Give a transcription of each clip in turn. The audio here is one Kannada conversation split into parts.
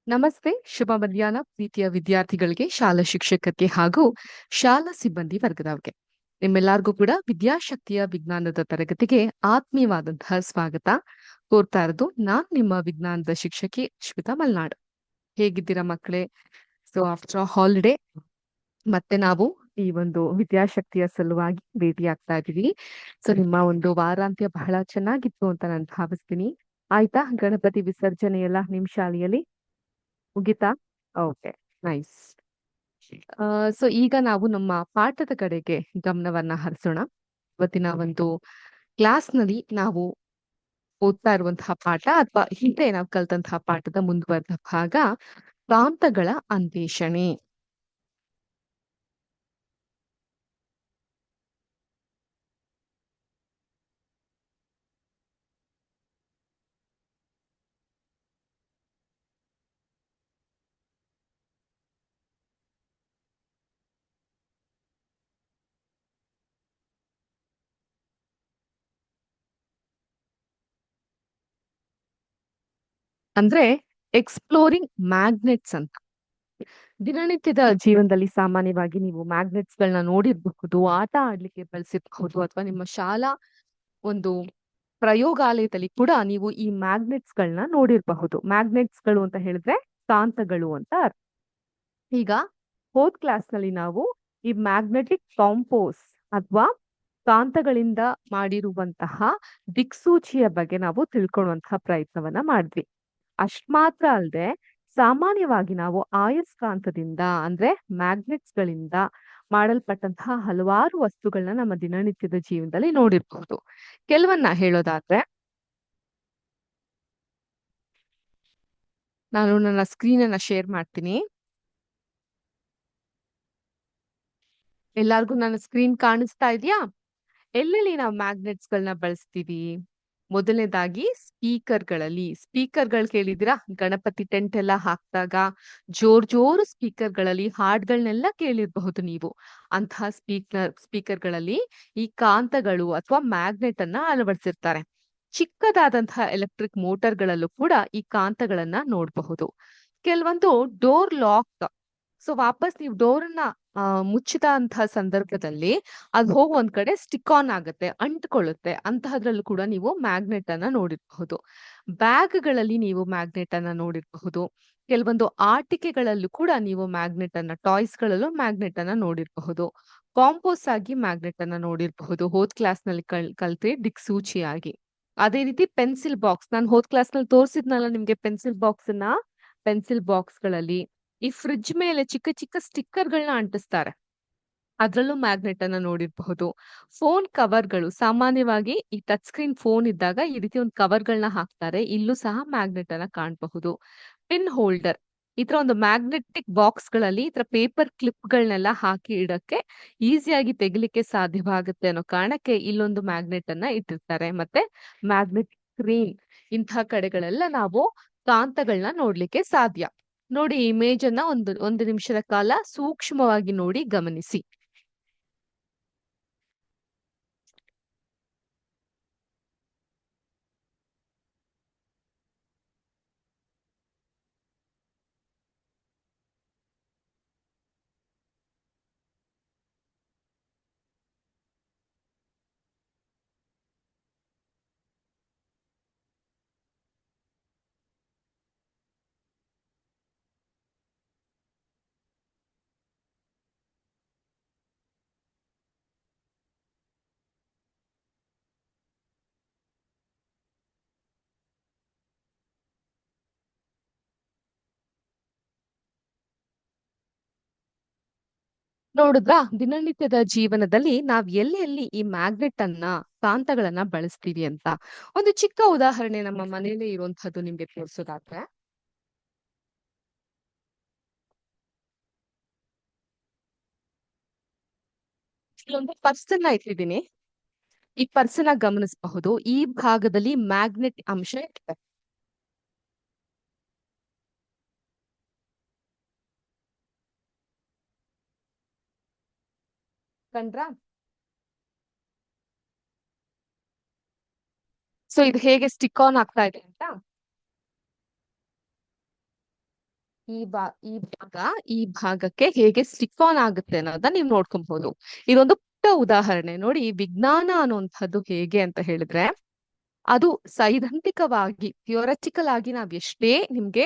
ನಮಸ್ತೆ, ಶುಭ ಮಧ್ಯಾಹ್ನ ಪ್ರೀತಿಯ ವಿದ್ಯಾರ್ಥಿಗಳಿಗೆ, ಶಾಲಾ ಶಿಕ್ಷಕರಿಗೆ ಹಾಗೂ ಶಾಲಾ ಸಿಬ್ಬಂದಿ ವರ್ಗದವ್ರಿಗೆ. ನಿಮ್ಮೆಲ್ಲರಿಗೂ ಕೂಡ ವಿದ್ಯಾಶಕ್ತಿಯ ವಿಜ್ಞಾನದ ತರಗತಿಗೆ ಆತ್ಮೀಯವಾದಂತಹ ಸ್ವಾಗತ ಕೋರ್ತಾ ಇರೋದು ನಾನ್ ನಿಮ್ಮ ವಿಜ್ಞಾನದ ಶಿಕ್ಷಕಿ ಅಶ್ವಿತಾ ಮಲ್ನಾಡ್. ಹೇಗಿದ್ದೀರಾ ಮಕ್ಕಳೇ? ಸೊ ಆಫ್ಟರ್ ಹಾಲಿಡೇ ಮತ್ತೆ ನಾವು ಈ ಒಂದು ವಿದ್ಯಾಶಕ್ತಿಯ ಸಲುವಾಗಿ ಭೇಟಿ ಆಗ್ತಾ ಇದೀವಿ. ಸೊ ನಿಮ್ಮ ಒಂದು ವಾರಾಂತ್ಯ ಬಹಳ ಚೆನ್ನಾಗಿತ್ತು ಅಂತ ನಾನು ಭಾವಿಸ್ತೀನಿ. ಆಯ್ತಾ? ಗಣಪತಿ ವಿಸರ್ಜನೆ ಎಲ್ಲ ನಿಮ್ ಶಾಲೆಯಲ್ಲಿ ಮುಗಿತಾ? Okay, nice. ಸೊ ಈಗ ನಾವು ನಮ್ಮ ಪಾಠದ ಕಡೆಗೆ ಗಮನವನ್ನ ಹರಿಸೋಣ. ಇವತ್ತಿನ ಒಂದು ಕ್ಲಾಸ್ ನಲ್ಲಿ ನಾವು ಓದ್ತಾ ಇರುವಂತಹ ಪಾಠ ಅಥವಾ ಹಿಂದೆ ನಾವು ಕಲ್ತಂತಹ ಪಾಠದ ಮುಂದುವರೆದ ಭಾಗ ಪ್ರಾಂತಗಳ ಅನ್ವೇಷಣೆ. ಅಂದ್ರೆ ಎಕ್ಸ್ಪ್ಲೋರಿಂಗ್ ಮ್ಯಾಗ್ನೆಟ್ಸ್ ಅಂತ. ದಿನನಿತ್ಯದ ಜೀವನದಲ್ಲಿ ಸಾಮಾನ್ಯವಾಗಿ ನೀವು ಮ್ಯಾಗ್ನೆಟ್ಸ್ ಗಳನ್ನ ನೋಡಿರ್ಬಹುದು, ಆಟ ಆಡ್ಲಿಕ್ಕೆ ಬಳಸಿರ್ಬಹುದು, ಅಥವಾ ನಿಮ್ಮ ಶಾಲಾ ಒಂದು ಪ್ರಯೋಗಾಲಯದಲ್ಲಿ ಕೂಡ ನೀವು ಈ ಮ್ಯಾಗ್ನೆಟ್ಸ್ ಗಳನ್ನ ನೋಡಿರಬಹುದು. ಮ್ಯಾಗ್ನೆಟ್ಸ್ ಗಳು ಅಂತ ಹೇಳಿದ್ರೆ ಕಾಂತಗಳು ಅಂತ ಅರ್ಥ. ಈಗ ಫೋರ್ತ್ ಕ್ಲಾಸ್ ನಲ್ಲಿ ನಾವು ಈ ಮ್ಯಾಗ್ನೆಟಿಕ್ ಕಾಂಪೋಸ್ ಅಥವಾ ಕಾಂತಗಳಿಂದ ಮಾಡಿರುವಂತಹ ದಿಕ್ಸೂಚಿಯ ಬಗ್ಗೆ ನಾವು ತಿಳ್ಕೊಳ್ಳುವಂತಹ ಪ್ರಯತ್ನವನ್ನ ಮಾಡಿದ್ವಿ. ಅಷ್ಟ್ ಮಾತ್ರ ಅಲ್ಲದೆ ಸಾಮಾನ್ಯವಾಗಿ ನಾವು ಆಯಸ್ಕಾಂತದಿಂದ ಅಂದ್ರೆ ಮ್ಯಾಗ್ನೆಟ್ಸ್ ಗಳಿಂದ ಮಾಡಲ್ಪಟ್ಟಂತಹ ಹಲವಾರು ವಸ್ತುಗಳನ್ನ ನಮ್ಮ ದಿನನಿತ್ಯದ ಜೀವನದಲ್ಲಿ ನೋಡಿರ್ಬಹುದು. ಕೆಲವನ್ನ ಹೇಳೋದಾದ್ರೆ, ನಾನು ನನ್ನ ಸ್ಕ್ರೀನ್ ಅನ್ನ ಶೇರ್ ಮಾಡ್ತೀನಿ. ಎಲ್ಲಾರ್ಗು ನನ್ನ ಸ್ಕ್ರೀನ್ ಕಾಣಿಸ್ತಾ ಇದೆಯಾ? ಎಲ್ಲೆಲ್ಲಿ ನಾವು ಮ್ಯಾಗ್ನೆಟ್ಸ್ ಗಳನ್ನ ಬಳಸ್ತೀವಿ? ಮೊದಲನೇದಾಗಿ ಸ್ಪೀಕರ್ಗಳಲ್ಲಿ. ಸ್ಪೀಕರ್ಗಳು ಕೇಳಿದಿರಾ? ಗಣಪತಿ ಟೆಂಟ್ ಎಲ್ಲ ಹಾಕ್ದಾಗ ಜೋರ್ ಸ್ಪೀಕರ್ಗಳಲ್ಲಿ ಹಾಡ್ಗಳನ್ನೆಲ್ಲ ಕೇಳಿರ್ಬಹುದು ನೀವು. ಅಂತಹ ಸ್ಪೀಕರ್ಗಳಲ್ಲಿ ಈ ಕಾಂತಗಳು ಅಥವಾ ಮ್ಯಾಗ್ನೆಟ್ ಅನ್ನ ಅಳವಡಿಸಿರ್ತಾರೆ. ಚಿಕ್ಕದಾದಂತಹ ಎಲೆಕ್ಟ್ರಿಕ್ ಮೋಟರ್ಗಳಲ್ಲೂ ಕೂಡ ಈ ಕಾಂತಗಳನ್ನ ನೋಡಬಹುದು. ಕೆಲವೊಂದು ಡೋರ್ ಲಾಕ್, ಸೊ ವಾಪಸ್ ನೀವು ಡೋರನ್ನ ಮುಚ್ಚಿದಂತಹ ಸಂದರ್ಭದಲ್ಲಿ ಅದು ಹೋಗಿ ಒಂದ್ ಕಡೆ ಸ್ಟಿಕ್ ಆನ್ ಆಗುತ್ತೆ, ಅಂಟ್ಕೊಳ್ಳುತ್ತೆ. ಅಂತಹದ್ರಲ್ಲೂ ಕೂಡ ನೀವು ಮ್ಯಾಗ್ನೆಟ್ ಅನ್ನ ನೋಡಿರಬಹುದು. ಬ್ಯಾಗ್ಗಳಲ್ಲಿ ನೀವು ಮ್ಯಾಗ್ನೆಟ್ ಅನ್ನ ನೋಡಿರಬಹುದು. ಕೆಲವೊಂದು ಆಟಿಕೆಗಳಲ್ಲೂ ಕೂಡ ನೀವು ಮ್ಯಾಗ್ನೆಟ್ ಅನ್ನ, ಟಾಯ್ಸ್ ಗಳಲ್ಲೂ ಮ್ಯಾಗ್ನೆಟ್ ಅನ್ನ ನೋಡಿರಬಹುದು. ಕಾಂಪೋಸ್ ಆಗಿ ಮ್ಯಾಗ್ನೆಟ್ ಅನ್ನ ನೋಡಿರಬಹುದು. ಹೋದ್ ಕ್ಲಾಸ್ ನಲ್ಲಿ ಕಲ್ತ್ರೆ ದಿಕ್ಸೂಚಿಯಾಗಿ. ಅದೇ ರೀತಿ ಪೆನ್ಸಿಲ್ ಬಾಕ್ಸ್, ನಾನು ಹೋದ್ ಕ್ಲಾಸ್ ನಲ್ಲಿ ತೋರಿಸಿದ್ನಲ್ಲ ನಿಮ್ಗೆ ಪೆನ್ಸಿಲ್ ಬಾಕ್ಸ್ ನ. ಪೆನ್ಸಿಲ್ ಬಾಕ್ಸ್ ಗಳಲ್ಲಿ, ಈ ಫ್ರಿಡ್ಜ್ ಮೇಲೆ ಚಿಕ್ಕ ಚಿಕ್ಕ ಸ್ಟಿಕ್ಕರ್ ಗಳನ್ನ ಅಂಟಿಸ್ತಾರೆ, ಅದ್ರಲ್ಲೂ ಮ್ಯಾಗ್ನೆಟ್ ಅನ್ನ ನೋಡಿರಬಹುದು. ಫೋನ್ ಕವರ್ಗಳು, ಸಾಮಾನ್ಯವಾಗಿ ಈ ಟಚ್ ಸ್ಕ್ರೀನ್ ಫೋನ್ ಇದ್ದಾಗ ಈ ರೀತಿ ಒಂದು ಕವರ್ ಗಳನ್ನ ಹಾಕ್ತಾರೆ, ಇಲ್ಲೂ ಸಹ ಮ್ಯಾಗ್ನೆಟ್ ಅನ್ನ ಕಾಣಬಹುದು. ಪಿನ್ ಹೋಲ್ಡರ್, ಈ ತರ ಒಂದು ಮ್ಯಾಗ್ನೆಟಿಕ್ ಬಾಕ್ಸ್ ಗಳಲ್ಲಿ ಈ ತರ ಪೇಪರ್ ಕ್ಲಿಪ್ ಗಳನ್ನೆಲ್ಲ ಹಾಕಿ ಇಡಕ್ಕೆ ಈಸಿಯಾಗಿ ತೆಗಿಲಿಕ್ಕೆ ಸಾಧ್ಯವಾಗುತ್ತೆ ಅನ್ನೋ ಕಾರಣಕ್ಕೆ ಇಲ್ಲೊಂದು ಮ್ಯಾಗ್ನೆಟ್ ಅನ್ನ ಇಟ್ಟಿರ್ತಾರೆ. ಮತ್ತೆ ಮ್ಯಾಗ್ನೆಟ್ ಸ್ಕ್ರೀನ್, ಇಂತಹ ಕಡೆಗಳೆಲ್ಲ ನಾವು ಕಾಂತಗಳನ್ನ ನೋಡ್ಲಿಕ್ಕೆ ಸಾಧ್ಯ. ನೋಡಿ, ಇಮೇಜ್ ಅನ್ನ ಒಂದು ನಿಮಿಷದ ಕಾಲ ಸೂಕ್ಷ್ಮವಾಗಿ ನೋಡಿ ಗಮನಿಸಿ. ನೋಡಿದ್ರಾ, ದಿನನಿತ್ಯದ ಜೀವನದಲ್ಲಿ ನಾವ್ ಎಲ್ಲೆಲ್ಲಿ ಈ ಮ್ಯಾಗ್ನೆಟ್ ಅನ್ನ, ಕಾಂತಗಳನ್ನ ಬಳಸ್ತೀವಿ ಅಂತ. ಒಂದು ಚಿಕ್ಕ ಉದಾಹರಣೆ ನಮ್ಮ ಮನೆಯಲ್ಲೇ ಇರುವಂತಹದ್ದು ನಿಮ್ಗೆ ತೋರಿಸೋದಾದ್ರೆ, ಇಲ್ಲೊಂದು ಪರ್ಸನ್ನ ಇಟ್ಟಿದ್ದೀನಿ. ಈ ಪರ್ಸನ್ನ ಗಮನಿಸಬಹುದು. ಈ ಭಾಗದಲ್ಲಿ ಮ್ಯಾಗ್ನೆಟ್ ಅಂಶ ಇದೆ. ಕಂಡ್ರಾ? ಸೊ ಇದು ಹೇಗೆ ಸ್ಟಿಕ್ ಆನ್ ಆಗ್ತಾ ಇದೆ ಅಂತ. ಈ ಭಾಗ ಈ ಭಾಗಕ್ಕೆ ಹೇಗೆ ಸ್ಟಿಕ್ ಆನ್ ಆಗುತ್ತೆ ಅನ್ನೋದನ್ನ ನೀವು ನೋಡ್ಕೊಬಹುದು. ಇದೊಂದು ಪುಟ್ಟ ಉದಾಹರಣೆ ನೋಡಿ. ವಿಜ್ಞಾನ ಅನ್ನುವಂಥದ್ದು ಹೇಗೆ ಅಂತ ಹೇಳಿದ್ರೆ, ಅದು ಸೈದ್ಧಾಂತಿಕವಾಗಿ ಥಿಯೋರಟಿಕಲ್ ಆಗಿ ನಾವ್ ಎಷ್ಟೇ ನಿಮ್ಗೆ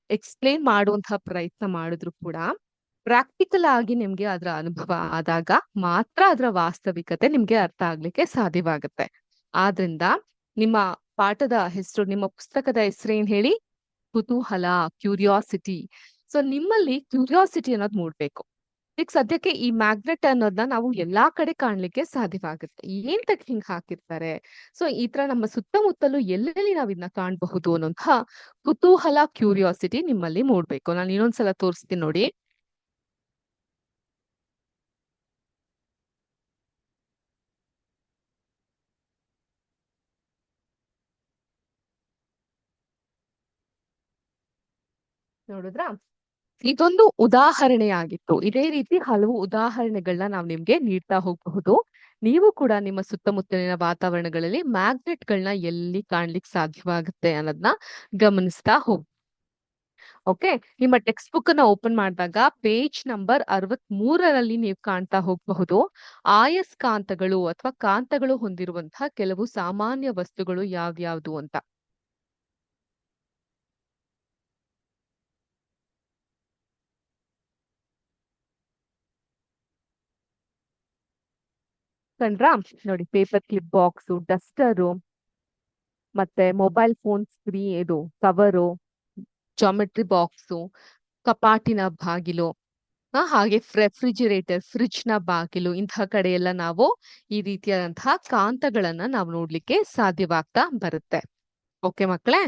ಎಕ್ಸ್ಪ್ಲೇನ್ ಮಾಡುವಂತಹ ಪ್ರಯತ್ನ ಮಾಡಿದ್ರು ಕೂಡ ಪ್ರಾಕ್ಟಿಕಲ್ ಆಗಿ ನಿಮ್ಗೆ ಅದರ ಅನುಭವ ಆದಾಗ ಮಾತ್ರ ಅದರ ವಾಸ್ತವಿಕತೆ ನಿಮ್ಗೆ ಅರ್ಥ ಆಗ್ಲಿಕ್ಕೆ ಸಾಧ್ಯವಾಗುತ್ತೆ. ಆದ್ರಿಂದ ನಿಮ್ಮ ಪಾಠದ ಹೆಸರು, ನಿಮ್ಮ ಪುಸ್ತಕದ ಹೆಸರೇನ್ ಹೇಳಿ? ಕುತೂಹಲ, ಕ್ಯೂರಿಯಾಸಿಟಿ. ಸೊ ನಿಮ್ಮಲ್ಲಿ ಕ್ಯೂರಿಯಾಸಿಟಿ ಅನ್ನೋದು ಮೂಡ್ಬೇಕು. ಈಗ ಸದ್ಯಕ್ಕೆ ಈ ಮ್ಯಾಗ್ನೆಟ್ ಅನ್ನೋದನ್ನ ನಾವು ಎಲ್ಲಾ ಕಡೆ ಕಾಣ್ಲಿಕ್ಕೆ ಸಾಧ್ಯವಾಗುತ್ತೆ. ಏಂತಕ್ ಹಿಂಗ್ ಹಾಕಿರ್ತಾರೆ? ಸೊ ಈ ತರ ನಮ್ಮ ಸುತ್ತಮುತ್ತಲು ಎಲ್ಲೆಲ್ಲಿ ನಾವ್ ಇದನ್ನ ಕಾಣಬಹುದು ಅನ್ನೋಂಥ ಕುತೂಹಲ, ಕ್ಯೂರಿಯಾಸಿಟಿ ನಿಮ್ಮಲ್ಲಿ ಮೂಡ್ಬೇಕು. ನಾನು ಇನ್ನೊಂದ್ಸಲ ತೋರಿಸ್ತೀನಿ ನೋಡಿ. ನೋಡಿದ್ರಾ? ಇದೊಂದು ಉದಾಹರಣೆಯಾಗಿತ್ತು. ಇದೇ ರೀತಿ ಹಲವು ಉದಾಹರಣೆಗಳನ್ನ ನಾವು ನಿಮ್ಗೆ ನೀಡ್ತಾ ಹೋಗಬಹುದು. ನೀವು ಕೂಡ ನಿಮ್ಮ ಸುತ್ತಮುತ್ತಲಿನ ವಾತಾವರಣಗಳಲ್ಲಿ ಮ್ಯಾಗ್ನೆಟ್ಗಳನ್ನ ಎಲ್ಲಿ ಕಾಣ್ಲಿಕ್ಕೆ ಸಾಧ್ಯವಾಗುತ್ತೆ ಅನ್ನೋದನ್ನ ಗಮನಿಸ್ತಾ ಹೋಗಿ. ಓಕೆ, ನಿಮ್ಮ ಟೆಕ್ಸ್ಟ್ ಬುಕ್ ಅನ್ನ ಓಪನ್ ಮಾಡಿದಾಗ ಪೇಜ್ ನಂಬರ್ 63ರಲ್ಲಿ ನೀವು ಕಾಣ್ತಾ ಹೋಗಬಹುದು ಆಯಸ್ಕಾಂತಗಳು ಅಥವಾ ಕಾಂತಗಳು ಹೊಂದಿರುವಂತಹ ಕೆಲವು ಸಾಮಾನ್ಯ ವಸ್ತುಗಳು ಯಾವ್ಯಾವ್ದು ಅಂತ. ಕಂಡ್ರಾ? ನೋಡಿ, ಪೇಪರ್ ಕ್ಲಿಪ್ ಬಾಕ್ಸು, ಡಸ್ಟರು, ಮತ್ತೆ ಮೊಬೈಲ್ ಫೋನ್ ಸ್ಕ್ರೀನ್ ಇದು ಕವರು, ಜಾಮೆಟ್ರಿ ಬಾಕ್ಸು, ಕಪಾಟಿನ ಬಾಗಿಲು, ಹಾಗೆ ರೆಫ್ರಿಜಿರೇಟರ್, ಫ್ರಿಡ್ಜ್ ನ ಬಾಗಿಲು, ಇಂತಹ ಕಡೆ ಎಲ್ಲ ನಾವು ಈ ರೀತಿಯಾದಂತಹ ಕಾಂತಗಳನ್ನ ನಾವು ನೋಡ್ಲಿಕ್ಕೆ ಸಾಧ್ಯವಾಗ್ತಾ ಬರುತ್ತೆ. ಓಕೆ ಮಕ್ಕಳೇ?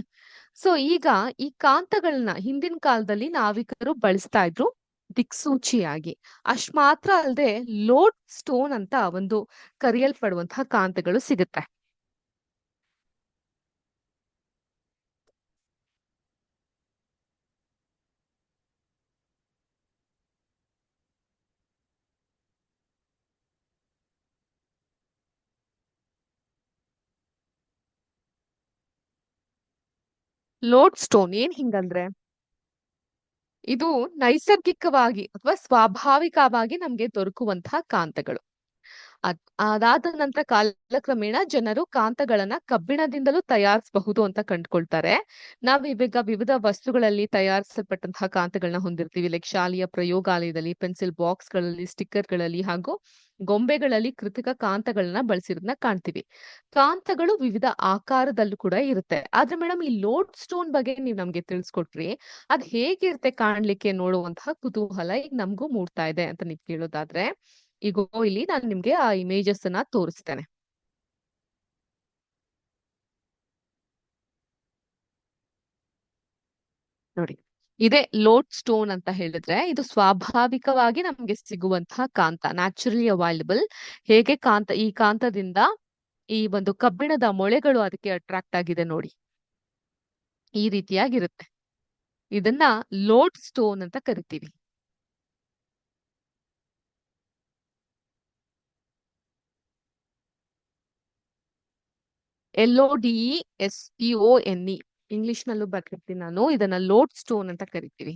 ಸೊ ಈಗ ಈ ಕಾಂತಗಳನ್ನ ಹಿಂದಿನ ಕಾಲದಲ್ಲಿ ನಾವಿಕರು ಬಳಸ್ತಾ ಇದ್ರು ದಿಕ್ಸೂಚಿಯಾಗಿ. ಅಷ್ಟ್ ಮಾತ್ರ ಅಲ್ಲದೆ ಲೋಡ್ ಸ್ಟೋನ್ ಅಂತ ಒಂದು ಕರೆಯಲ್ಪಡುವಂತಹ ಕಾಂತಗಳು ಸಿಗುತ್ತೆ. ಲೋಡ್ ಸ್ಟೋನ್ ಏನ್ ಹಿಂಗಂದ್ರೆ, ಇದು ನೈಸರ್ಗಿಕವಾಗಿ ಅಥವಾ ಸ್ವಾಭಾವಿಕವಾಗಿ ನಮ್ಗೆ ದೊರಕುವಂತಹ ಕಾಂತಗಳು. ಅದಾದ ನಂತರ ಕಾಲಕ್ರಮೇಣ ಜನರು ಕಾಂತಗಳನ್ನ ಕಬ್ಬಿಣದಿಂದಲೂ ತಯಾರಿಸಬಹುದು ಅಂತ ಕಂಡುಕೊಳ್ತಾರೆ. ನಾವ್ ಇವಾಗ ವಿವಿಧ ವಸ್ತುಗಳಲ್ಲಿ ತಯಾರಿಸಲ್ಪಟ್ಟಂತಹ ಕಾಂತಗಳನ್ನ ಹೊಂದಿರ್ತೀವಿ. ಲೈಕ್ ಶಾಲೆಯ ಪ್ರಯೋಗಾಲಯದಲ್ಲಿ ಪೆನ್ಸಿಲ್ ಬಾಕ್ಸ್ ಗಳಲ್ಲಿ, ಸ್ಟಿಕ್ಕರ್ ಗಳಲ್ಲಿ ಹಾಗೂ ಗೊಂಬೆಗಳಲ್ಲಿ ಕೃತಕ ಕಾಂತಗಳನ್ನ ಬಳಸಿರೋದನ್ನ ಕಾಣ್ತೀವಿ. ಕಾಂತಗಳು ವಿವಿಧ ಆಕಾರದಲ್ಲೂ ಕೂಡ ಇರುತ್ತೆ. ಆದ್ರೆ ಮೇಡಮ್, ಈ ಲೋಡ್ ಸ್ಟೋನ್ ಬಗ್ಗೆ ನೀವು ನಮ್ಗೆ ತಿಳಿಸ್ಕೊಟ್ರಿ. ಅದ್ ಹೇಗಿರುತ್ತೆ ಕಾಣ್ಲಿಕ್ಕೆ ನೋಡುವಂತಹ ಕುತೂಹಲ ಈಗ ನಮಗೂ ಮೂಡ್ತಾ ಇದೆ ಅಂತ ನೀವು ಕೇಳೋದಾದ್ರೆ, ಈಗ ಇಲ್ಲಿ ನಾನು ನಿಮ್ಗೆ ಆ ಇಮೇಜಸ್ ಅನ್ನ ತೋರಿಸ್ತೇನೆ. ನೋಡಿ, ಇದೇ ಲೋಡ್ ಸ್ಟೋನ್ ಅಂತ ಹೇಳಿದ್ರೆ ಇದು ಸ್ವಾಭಾವಿಕವಾಗಿ ನಮ್ಗೆ ಸಿಗುವಂತಹ ಕಾಂತ, ನ್ಯಾಚುರಲಿ ಅವೈಲಬಲ್. ಹೇಗೆ ಈ ಕಾಂತದಿಂದ ಈ ಒಂದು ಕಬ್ಬಿಣದ ಮೊಳೆಗಳು ಅದಕ್ಕೆ ಅಟ್ರಾಕ್ಟ್ ಆಗಿದೆ ನೋಡಿ, ಈ ರೀತಿಯಾಗಿರುತ್ತೆ. ಇದನ್ನ ಲೋಡ್ ಸ್ಟೋನ್ ಅಂತ ಕರಿತೀವಿ. LODESTONE ಇಂಗ್ಲಿಷ್ ನಲ್ಲೂ ಬರ್ತಿರ್ತೀನಿ ನಾನು. ಇದನ್ನ ಲೋಡ್ ಸ್ಟೋನ್ ಅಂತ ಕರಿತೀವಿ.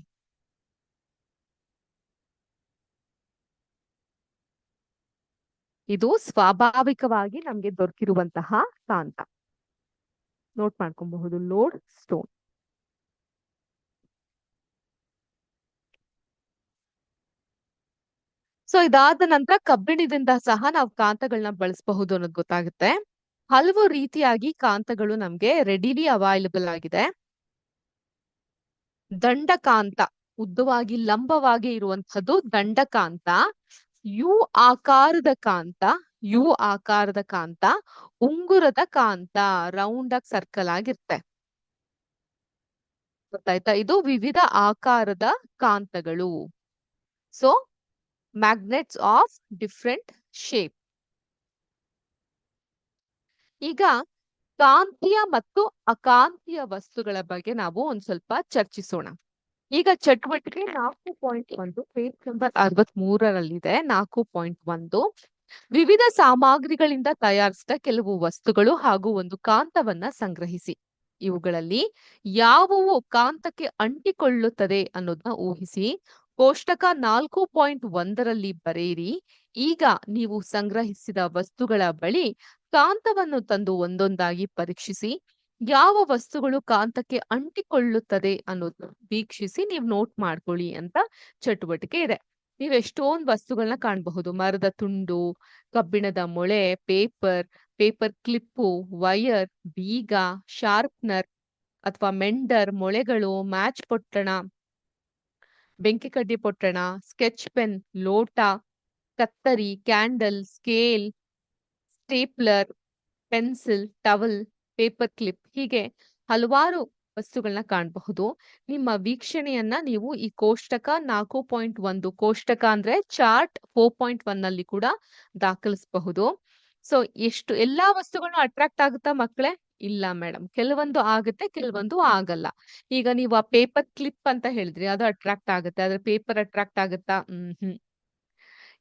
ಇದು ಸ್ವಾಭಾವಿಕವಾಗಿ ನಮ್ಗೆ ದೊರಕಿರುವಂತಹ ಕಾಂತ. ನೋಟ್ ಮಾಡ್ಕೊಬಹುದು, ಲೋಡ್ ಸ್ಟೋನ್. ಸೊ ಇದಾದ ನಂತರ ಕಬ್ಬಿಣದಿಂದ ಸಹ ನಾವು ಕಾಂತಗಳನ್ನ ಬಳಸಬಹುದು ಅನ್ನೋದು ಗೊತ್ತಾಗುತ್ತೆ. ಹಲವು ರೀತಿಯಾಗಿ ಕಾಂತಗಳು ನಮ್ಗೆ ರೆಡಿಲಿ ಅವೈಲಬಲ್ ಆಗಿದೆ. ದಂಡಕಾಂತ, ಉದ್ದವಾಗಿ ಲಂಬವಾಗಿ ಇರುವಂತದ್ದು ದಂಡಕಾಂತ. ಯು ಆಕಾರದ ಕಾಂತ, ಯು ಆಕಾರದ ಕಾಂತ, ಉಂಗುರದ ಕಾಂತ, ರೌಂಡ್ ಆಗಿ ಸರ್ಕಲ್ ಆಗಿರುತ್ತೆ. ಗೊತ್ತಾಯ್ತಾ? ಇದು ವಿವಿಧ ಆಕಾರದ ಕಾಂತಗಳು. So magnets of different shape. ಈಗ ಕಾಂತೀಯ ಮತ್ತು ಅಕಾಂತೀಯ ವಸ್ತುಗಳ ಬಗ್ಗೆ ನಾವು ಒಂದ್ ಸ್ವಲ್ಪ ಚರ್ಚಿಸೋಣ. ಈಗ ಚಟುವಟಿಕೆ 4.1 ಪೇಜ್ ನಂಬರ್ 63ರಲ್ಲಿದೆ. 4.1 ವಿವಿಧ ಸಾಮಗ್ರಿಗಳಿಂದ ತಯಾರಿಸಿದ ಕೆಲವು ವಸ್ತುಗಳು ಹಾಗೂ ಒಂದು ಕಾಂತವನ್ನ ಸಂಗ್ರಹಿಸಿ. ಇವುಗಳಲ್ಲಿ ಯಾವುವು ಕಾಂತಕ್ಕೆ ಅಂಟಿಕೊಳ್ಳುತ್ತದೆ ಅನ್ನೋದನ್ನ ಊಹಿಸಿ ಕೋಷ್ಟಕ 4.1ರಲ್ಲಿ ಬರೆಯಿರಿ. ಈಗ ನೀವು ಸಂಗ್ರಹಿಸಿದ ವಸ್ತುಗಳ ಬಳಿ ಕಾಂತವನ್ನು ತಂದು ಒಂದೊಂದಾಗಿ ಪರೀಕ್ಷಿಸಿ. ಯಾವ ವಸ್ತುಗಳು ಕಾಂತಕ್ಕೆ ಅಂಟಿಕೊಳ್ಳುತ್ತದೆ ಅನ್ನೋದನ್ನ ವೀಕ್ಷಿಸಿ ನೀವು ನೋಟ್ ಮಾಡ್ಕೊಳ್ಳಿ ಅಂತ ಚಟುವಟಿಕೆ ಇದೆ. ನೀವು ಎಷ್ಟೊಂದು ವಸ್ತುಗಳನ್ನ ಕಾಣಬಹುದು. ಮರದ ತುಂಡು, ಕಬ್ಬಿಣದ ಮೊಳೆ, ಪೇಪರ್ ಕ್ಲಿಪ್ಪು, ವೈರ್, ಬೀಗ, ಶಾರ್ಪ್ನರ್ ಅಥವಾ ಮೆಂಡರ್, ಮೊಳೆಗಳು, ಮ್ಯಾಚ್ ಪೊಟ್ಟಣ, ಬೆಂಕಿ ಕಡ್ಡಿ ಪೊಟ್ಟಣ, ಸ್ಕೆಚ್ ಪೆನ್, ಲೋಟ, ಕತ್ತರಿ, candle, scale, stapler, pencil, towel, paper clip ಹೀಗೆ ಹಲವಾರು ವಸ್ತುಗಳನ್ನ ಕಾಣಬಹುದು. ನಿಮ್ಮ ವೀಕ್ಷಣೆಯನ್ನ ನೀವು ಈ ಕೋಷ್ಟಕ 4.1 ಕೋಷ್ಟಕ ಅಂದ್ರೆ ಚಾರ್ಟ್ 4.1 ನಲ್ಲಿ ಕೂಡ ದಾಖಲಿಸಬಹುದು. ಸೊ ಎಲ್ಲಾ ವಸ್ತುಗಳು ಅಟ್ರಾಕ್ಟ್ ಆಗುತ್ತಾ ಮಕ್ಕಳೇ? ಇಲ್ಲ ಮೇಡಮ್, ಕೆಲವೊಂದು ಆಗುತ್ತೆ, ಕೆಲವೊಂದು ಆಗಲ್ಲ. ಈಗ ನೀವು ಆ ಪೇಪರ್ ಕ್ಲಿಪ್ ಅಂತ ಹೇಳಿದ್ರಿ, ಅದು ಅಟ್ರಾಕ್ಟ್ ಆಗುತ್ತೆ, ಆದ್ರೆ ಪೇಪರ್ ಅಟ್ರಾಕ್ಟ್ ಆಗುತ್ತಾ?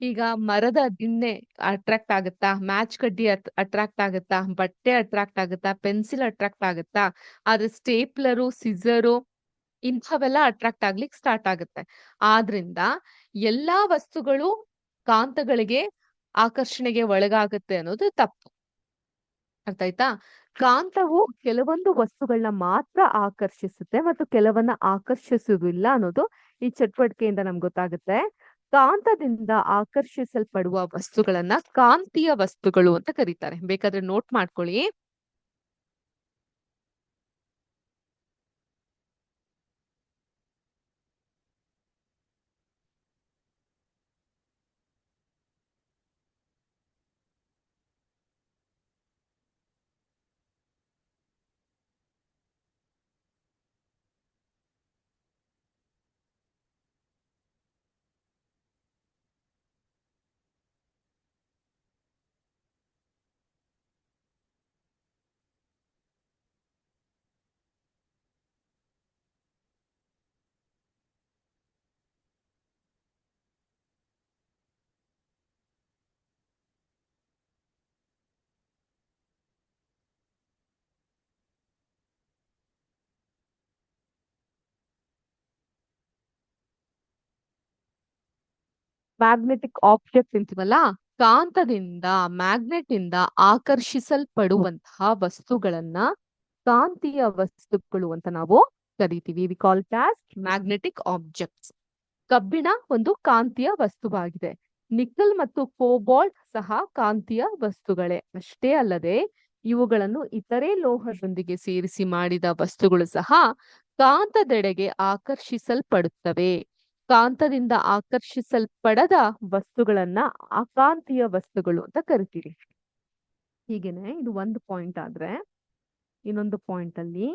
ಈಗ ಮರದ ದಿಣ್ಣೆ ಅಟ್ರಾಕ್ಟ್ ಆಗುತ್ತಾ? ಮ್ಯಾಚ್ ಕಡ್ಡಿ ಅಟ್ರಾಕ್ಟ್ ಆಗುತ್ತಾ? ಬಟ್ಟೆ ಅಟ್ರಾಕ್ಟ್ ಆಗುತ್ತಾ? ಪೆನ್ಸಿಲ್ ಅಟ್ರಾಕ್ಟ್ ಆಗುತ್ತಾ? ಆದ್ರೆ ಸ್ಟೇಪ್ಲರು, ಸಿಸರು ಇಂಥವೆಲ್ಲ ಅಟ್ರಾಕ್ಟ್ ಆಗ್ಲಿಕ್ಕೆ ಸ್ಟಾರ್ಟ್ ಆಗುತ್ತೆ. ಆದ್ರಿಂದ ಎಲ್ಲಾ ವಸ್ತುಗಳು ಕಾಂತಗಳಿಗೆ ಆಕರ್ಷಣೆಗೆ ಒಳಗಾಗುತ್ತೆ ಅನ್ನೋದು ತಪ್ಪು. ಅರ್ಥ ಆಯ್ತಾ? ಕಾಂತವು ಕೆಲವೊಂದು ವಸ್ತುಗಳನ್ನ ಮಾತ್ರ ಆಕರ್ಷಿಸುತ್ತೆ ಮತ್ತು ಕೆಲವನ್ನ ಆಕರ್ಷಿಸುವುದಿಲ್ಲ ಅನ್ನೋದು ಈ ಚಟುವಟಿಕೆಯಿಂದ ನಮ್ಗೆ ಗೊತ್ತಾಗುತ್ತೆ. ಕಾಂತದಿಂದ ಆಕರ್ಷಿಸಲ್ಪಡುವ ವಸ್ತುಗಳನ್ನ ಕಾಂತೀಯ ವಸ್ತುಗಳು ಅಂತ ಕರೀತಾರೆ. ಬೇಕಾದ್ರೆ ನೋಟ್ ಮಾಡ್ಕೊಳ್ಳಿ. ಮ್ಯಾಗ್ನೆಟಿಕ್ ಆಬ್ಜೆಕ್ಟ್ ಅಂತೀವಲ್ಲ, ಕಾಂತದಿಂದ ಮ್ಯಾಗ್ನೆಟ್ ಇಂದ ಆಕರ್ಷಿಸಲ್ಪಡುವಂತಹ ವಸ್ತುಗಳನ್ನ ಕಾಂತೀಯ ವಸ್ತುಗಳು ಅಂತ ನಾವು ಕರಿತೀವಿ. We call it as magnetic objects. ಕಬ್ಬಿಣ ಒಂದು ಕಾಂತೀಯ ವಸ್ತುವಾಗಿದೆ. ನಿಕ್ಕಲ್ ಮತ್ತು ಕೋಬಾಲ್ಟ್ ಸಹ ಕಾಂತೀಯ ವಸ್ತುಗಳೇ. ಅಷ್ಟೇ ಅಲ್ಲದೆ ಇವುಗಳನ್ನು ಇತರೆ ಲೋಹದೊಂದಿಗೆ ಸೇರಿಸಿ ಮಾಡಿದ ವಸ್ತುಗಳು ಸಹ ಕಾಂತದೆಡೆಗೆ ಆಕರ್ಷಿಸಲ್ಪಡುತ್ತವೆ. ಕಾಂತದಿಂದ ಆಕರ್ಷಿಸಲ್ಪಡದ ವಸ್ತುಗಳನ್ನ ಅಕಾಂತೀಯ ವಸ್ತುಗಳು ಅಂತ ಕರಿತೀವಿ. ಹೀಗೇನೆ ಇದು ಒಂದು ಪಾಯಿಂಟ್ ಆದ್ರೆ, ಇನ್ನೊಂದು ಪಾಯಿಂಟ್ ಅಲ್ಲಿ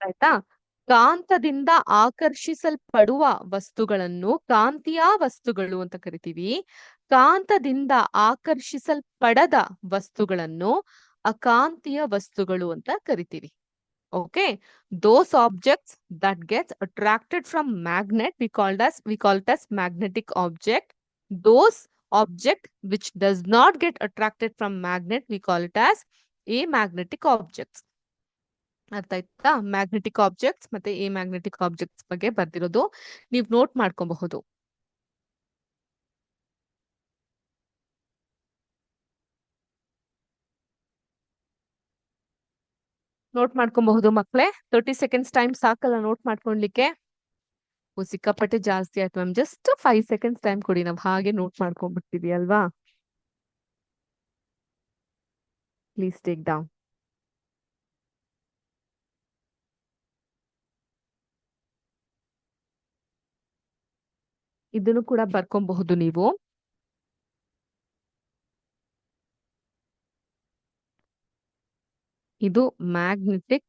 ಆಯ್ತಾ? ಕಾಂತದಿಂದ ಆಕರ್ಷಿಸಲ್ಪಡುವ ವಸ್ತುಗಳನ್ನು ಕಾಂತೀಯ ವಸ್ತುಗಳು ಅಂತ ಕರಿತೀವಿ. ಕಾಂತದಿಂದ ಆಕರ್ಷಿಸಲ್ಪಡದ ವಸ್ತುಗಳನ್ನು ಅಕಾಂತೀಯ ವಸ್ತುಗಳು ಅಂತ ಕರಿತೀವಿ. Okay, those objects that gets attracted from magnet we call it as magnetic object. Those object which does not get attracted from magnet we call it as amagnetic objects. ಅರ್ಥ ಆಯ್ತಾ? ಮ್ಯಾಗ್ನೆಟಿಕ್ ಆಬ್ಜೆಕ್ಟ್ಸ್ ಮತ್ತೆ ಮ್ಯಾಗ್ನೆಟಿಕ್ ಆಬ್ಜೆಕ್ಟ್ಸ್ ಬಗ್ಗೆ ಬರ್ದಿರೋದು ನೀವು ನೋಟ್ ಮಾಡ್ಕೊಬಹುದು. ನೋಟ್ ಮಾಡ್ಕೊಬಹುದು ಮಕ್ಕಳೇ. 30 ಸೆಕೆಂಡ್ಸ್ ಟೈಮ್ ಸಾಕಲ್ಲ ನೋಟ್ ಮಾಡ್ಕೊಳ್ಲಿಕ್ಕೆ? ಸಿಕ್ಕಾಪಟ್ಟೆ ಜಾಸ್ತಿ ಆಯ್ತು ಮ್ಯಾಮ್. ಜಸ್ಟ್ 5 ಸೆಕೆಂಡ್ಸ್ ಟೈಮ್ ಕೊಡಿ, ನಾವು ಹಾಗೆ ನೋಟ್ ಮಾಡ್ಕೊಂಡ್ಬಿಡ್ತೀವಿ ಅಲ್ವಾ? Please take down. ಇದನ್ನು ಕೂಡ ಬರ್ಕೊಬಹುದು ನೀವು. ಇದು ಮ್ಯಾಗ್ನೆಟಿಕ್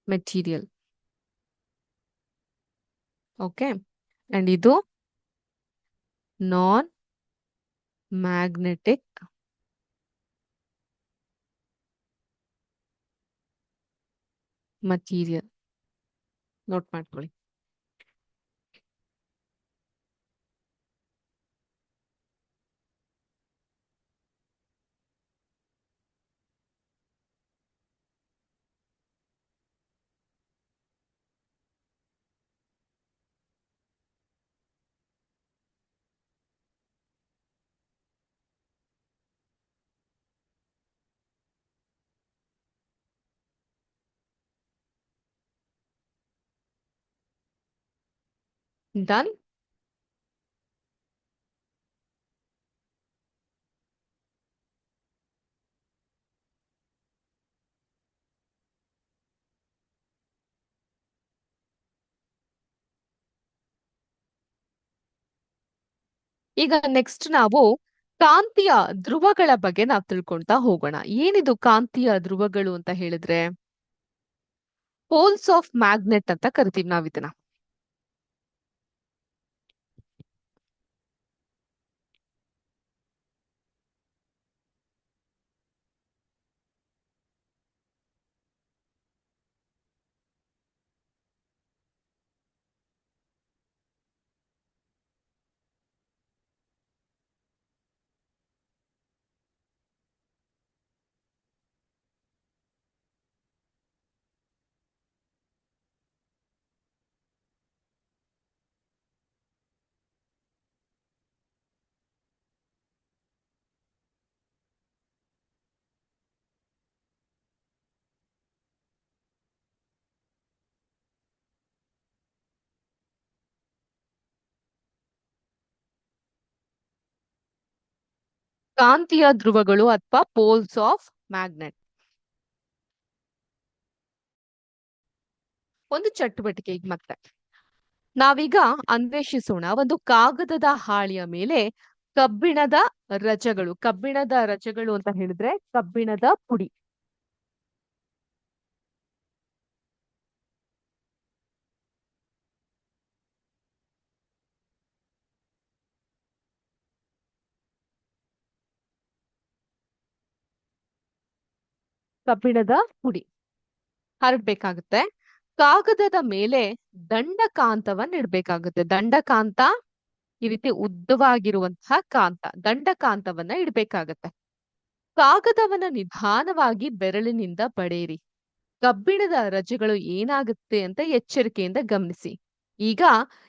ಮೆಟೀರಿಯಲ್. ಓಕೆ, ಅಂಡ್ ಇದು ನಾನ್ ಮ್ಯಾಗ್ನೆಟಿಕ್ ಮಟೀರಿಯಲ್. ನೋಟ್ ಮಾಡ್ಕೊಳ್ಳಿ. ಡನ್. ಈಗ ನೆಕ್ಸ್ಟ್ ನಾವು ಕಾಂತೀಯ ಧ್ರುವಗಳ ಬಗ್ಗೆ ನಾವು ತಿಳ್ಕೊಳ್ತಾ ಹೋಗೋಣ. ಏನಿದು ಕಾಂತೀಯ ಧ್ರುವಗಳು ಅಂತ ಹೇಳಿದ್ರೆ ಪೋಲ್ಸ್ ಆಫ್ ಮ್ಯಾಗ್ನೆಟ್ ಅಂತ ಕರಿತೀವಿ ನಾವ್ ಇದನ್ನ. ಕಾಂತೀಯ ಧ್ರುವಗಳು ಅಥವಾ ಪೋಲ್ಸ್ ಆಫ್ ಮ್ಯಾಗ್ನೆಟ್. ಒಂದು ಚಟುವಟಿಕೆ ಈಗ ಮತ್ತೆ ನಾವೀಗ ಅನ್ವೇಷಿಸೋಣ. ಒಂದು ಕಾಗದದ ಹಾಳೆಯ ಮೇಲೆ ಕಬ್ಬಿಣದ ರಜಗಳು ಅಂತ ಹೇಳಿದ್ರೆ ಕಬ್ಬಿಣದ ಪುಡಿ. ಕಬ್ಬಿಣದ ಪುಡಿ ಹರಡ್ಬೇಕಾಗುತ್ತೆ. ಕಾಗದದ ಮೇಲೆ ದಂಡಕಾಂತವನ್ನ ಇಡ್ಬೇಕಾಗುತ್ತೆ. ದಂಡಕಾಂತ ಈ ರೀತಿ ಉದ್ದವಾಗಿರುವಂತಹ ದಂಡಕಾಂತವನ್ನ ಇಡ್ಬೇಕಾಗತ್ತೆ. ಕಾಗದವನ್ನ ನಿಧಾನವಾಗಿ ಬೆರಳಿನಿಂದ ಬಡೇರಿ. ಕಬ್ಬಿಣದ ರಜೆಗಳು ಏನಾಗುತ್ತೆ ಅಂತ ಎಚ್ಚರಿಕೆಯಿಂದ ಗಮನಿಸಿ. ಈಗ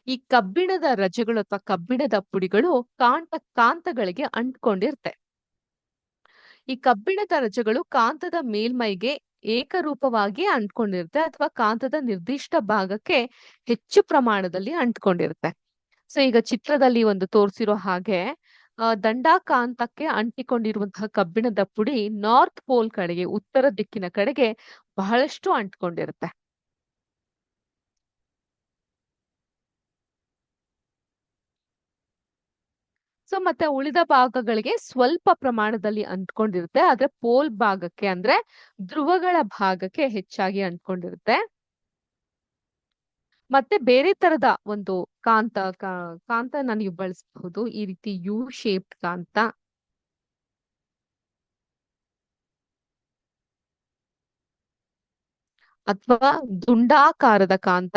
ಈ ಕಬ್ಬಿಣದ ರಜೆಗಳು ಅಥವಾ ಕಬ್ಬಿಣದ ಪುಡಿಗಳು ಕಾಂತಗಳಿಗೆ ಅಂಟ್ಕೊಂಡಿರ್ತೆ. ಈ ಕಬ್ಬಿಣದ ರಜೆಗಳು ಕಾಂತದ ಮೇಲ್ಮೈಗೆ ಏಕರೂಪವಾಗಿ ಅಂಟ್ಕೊಂಡಿರುತ್ತೆ ಅಥವಾ ಕಾಂತದ ನಿರ್ದಿಷ್ಟ ಭಾಗಕ್ಕೆ ಹೆಚ್ಚು ಪ್ರಮಾಣದಲ್ಲಿ ಅಂಟ್ಕೊಂಡಿರುತ್ತೆ. ಸೊ ಈಗ ಚಿತ್ರದಲ್ಲಿ ಒಂದು ತೋರಿಸಿರೋ ಹಾಗೆ ದಂಡಕಾಂತಕ್ಕೆ ಅಂಟಿಕೊಂಡಿರುವಂತಹ ಕಬ್ಬಿಣದ ಪುಡಿ ನಾರ್ತ್ ಪೋಲ್ ಕಡೆಗೆ, ಉತ್ತರ ದಿಕ್ಕಿನ ಕಡೆಗೆ ಬಹಳಷ್ಟು ಅಂಟ್ಕೊಂಡಿರುತ್ತೆ. ಸೊ ಮತ್ತೆ ಉಳಿದ ಭಾಗಗಳಿಗೆ ಸ್ವಲ್ಪ ಪ್ರಮಾಣದಲ್ಲಿ ಅಂಟ್ಕೊಂಡಿರುತ್ತೆ. ಆದ್ರೆ ಪೋಲ್ ಭಾಗಕ್ಕೆ ಅಂದ್ರೆ ಧ್ರುವಗಳ ಭಾಗಕ್ಕೆ ಹೆಚ್ಚಾಗಿ ಅಂಟ್ಕೊಂಡಿರುತ್ತೆ. ಮತ್ತೆ ಬೇರೆ ತರದ ಒಂದು ಕಾಂತನ ನೀವು ಬಳಸಬಹುದು. ಈ ರೀತಿ ಯು ಶೇಪ್ ಕಾಂತ, ಅಥವಾ ದುಂಡಾಕಾರದ ಕಾಂತ.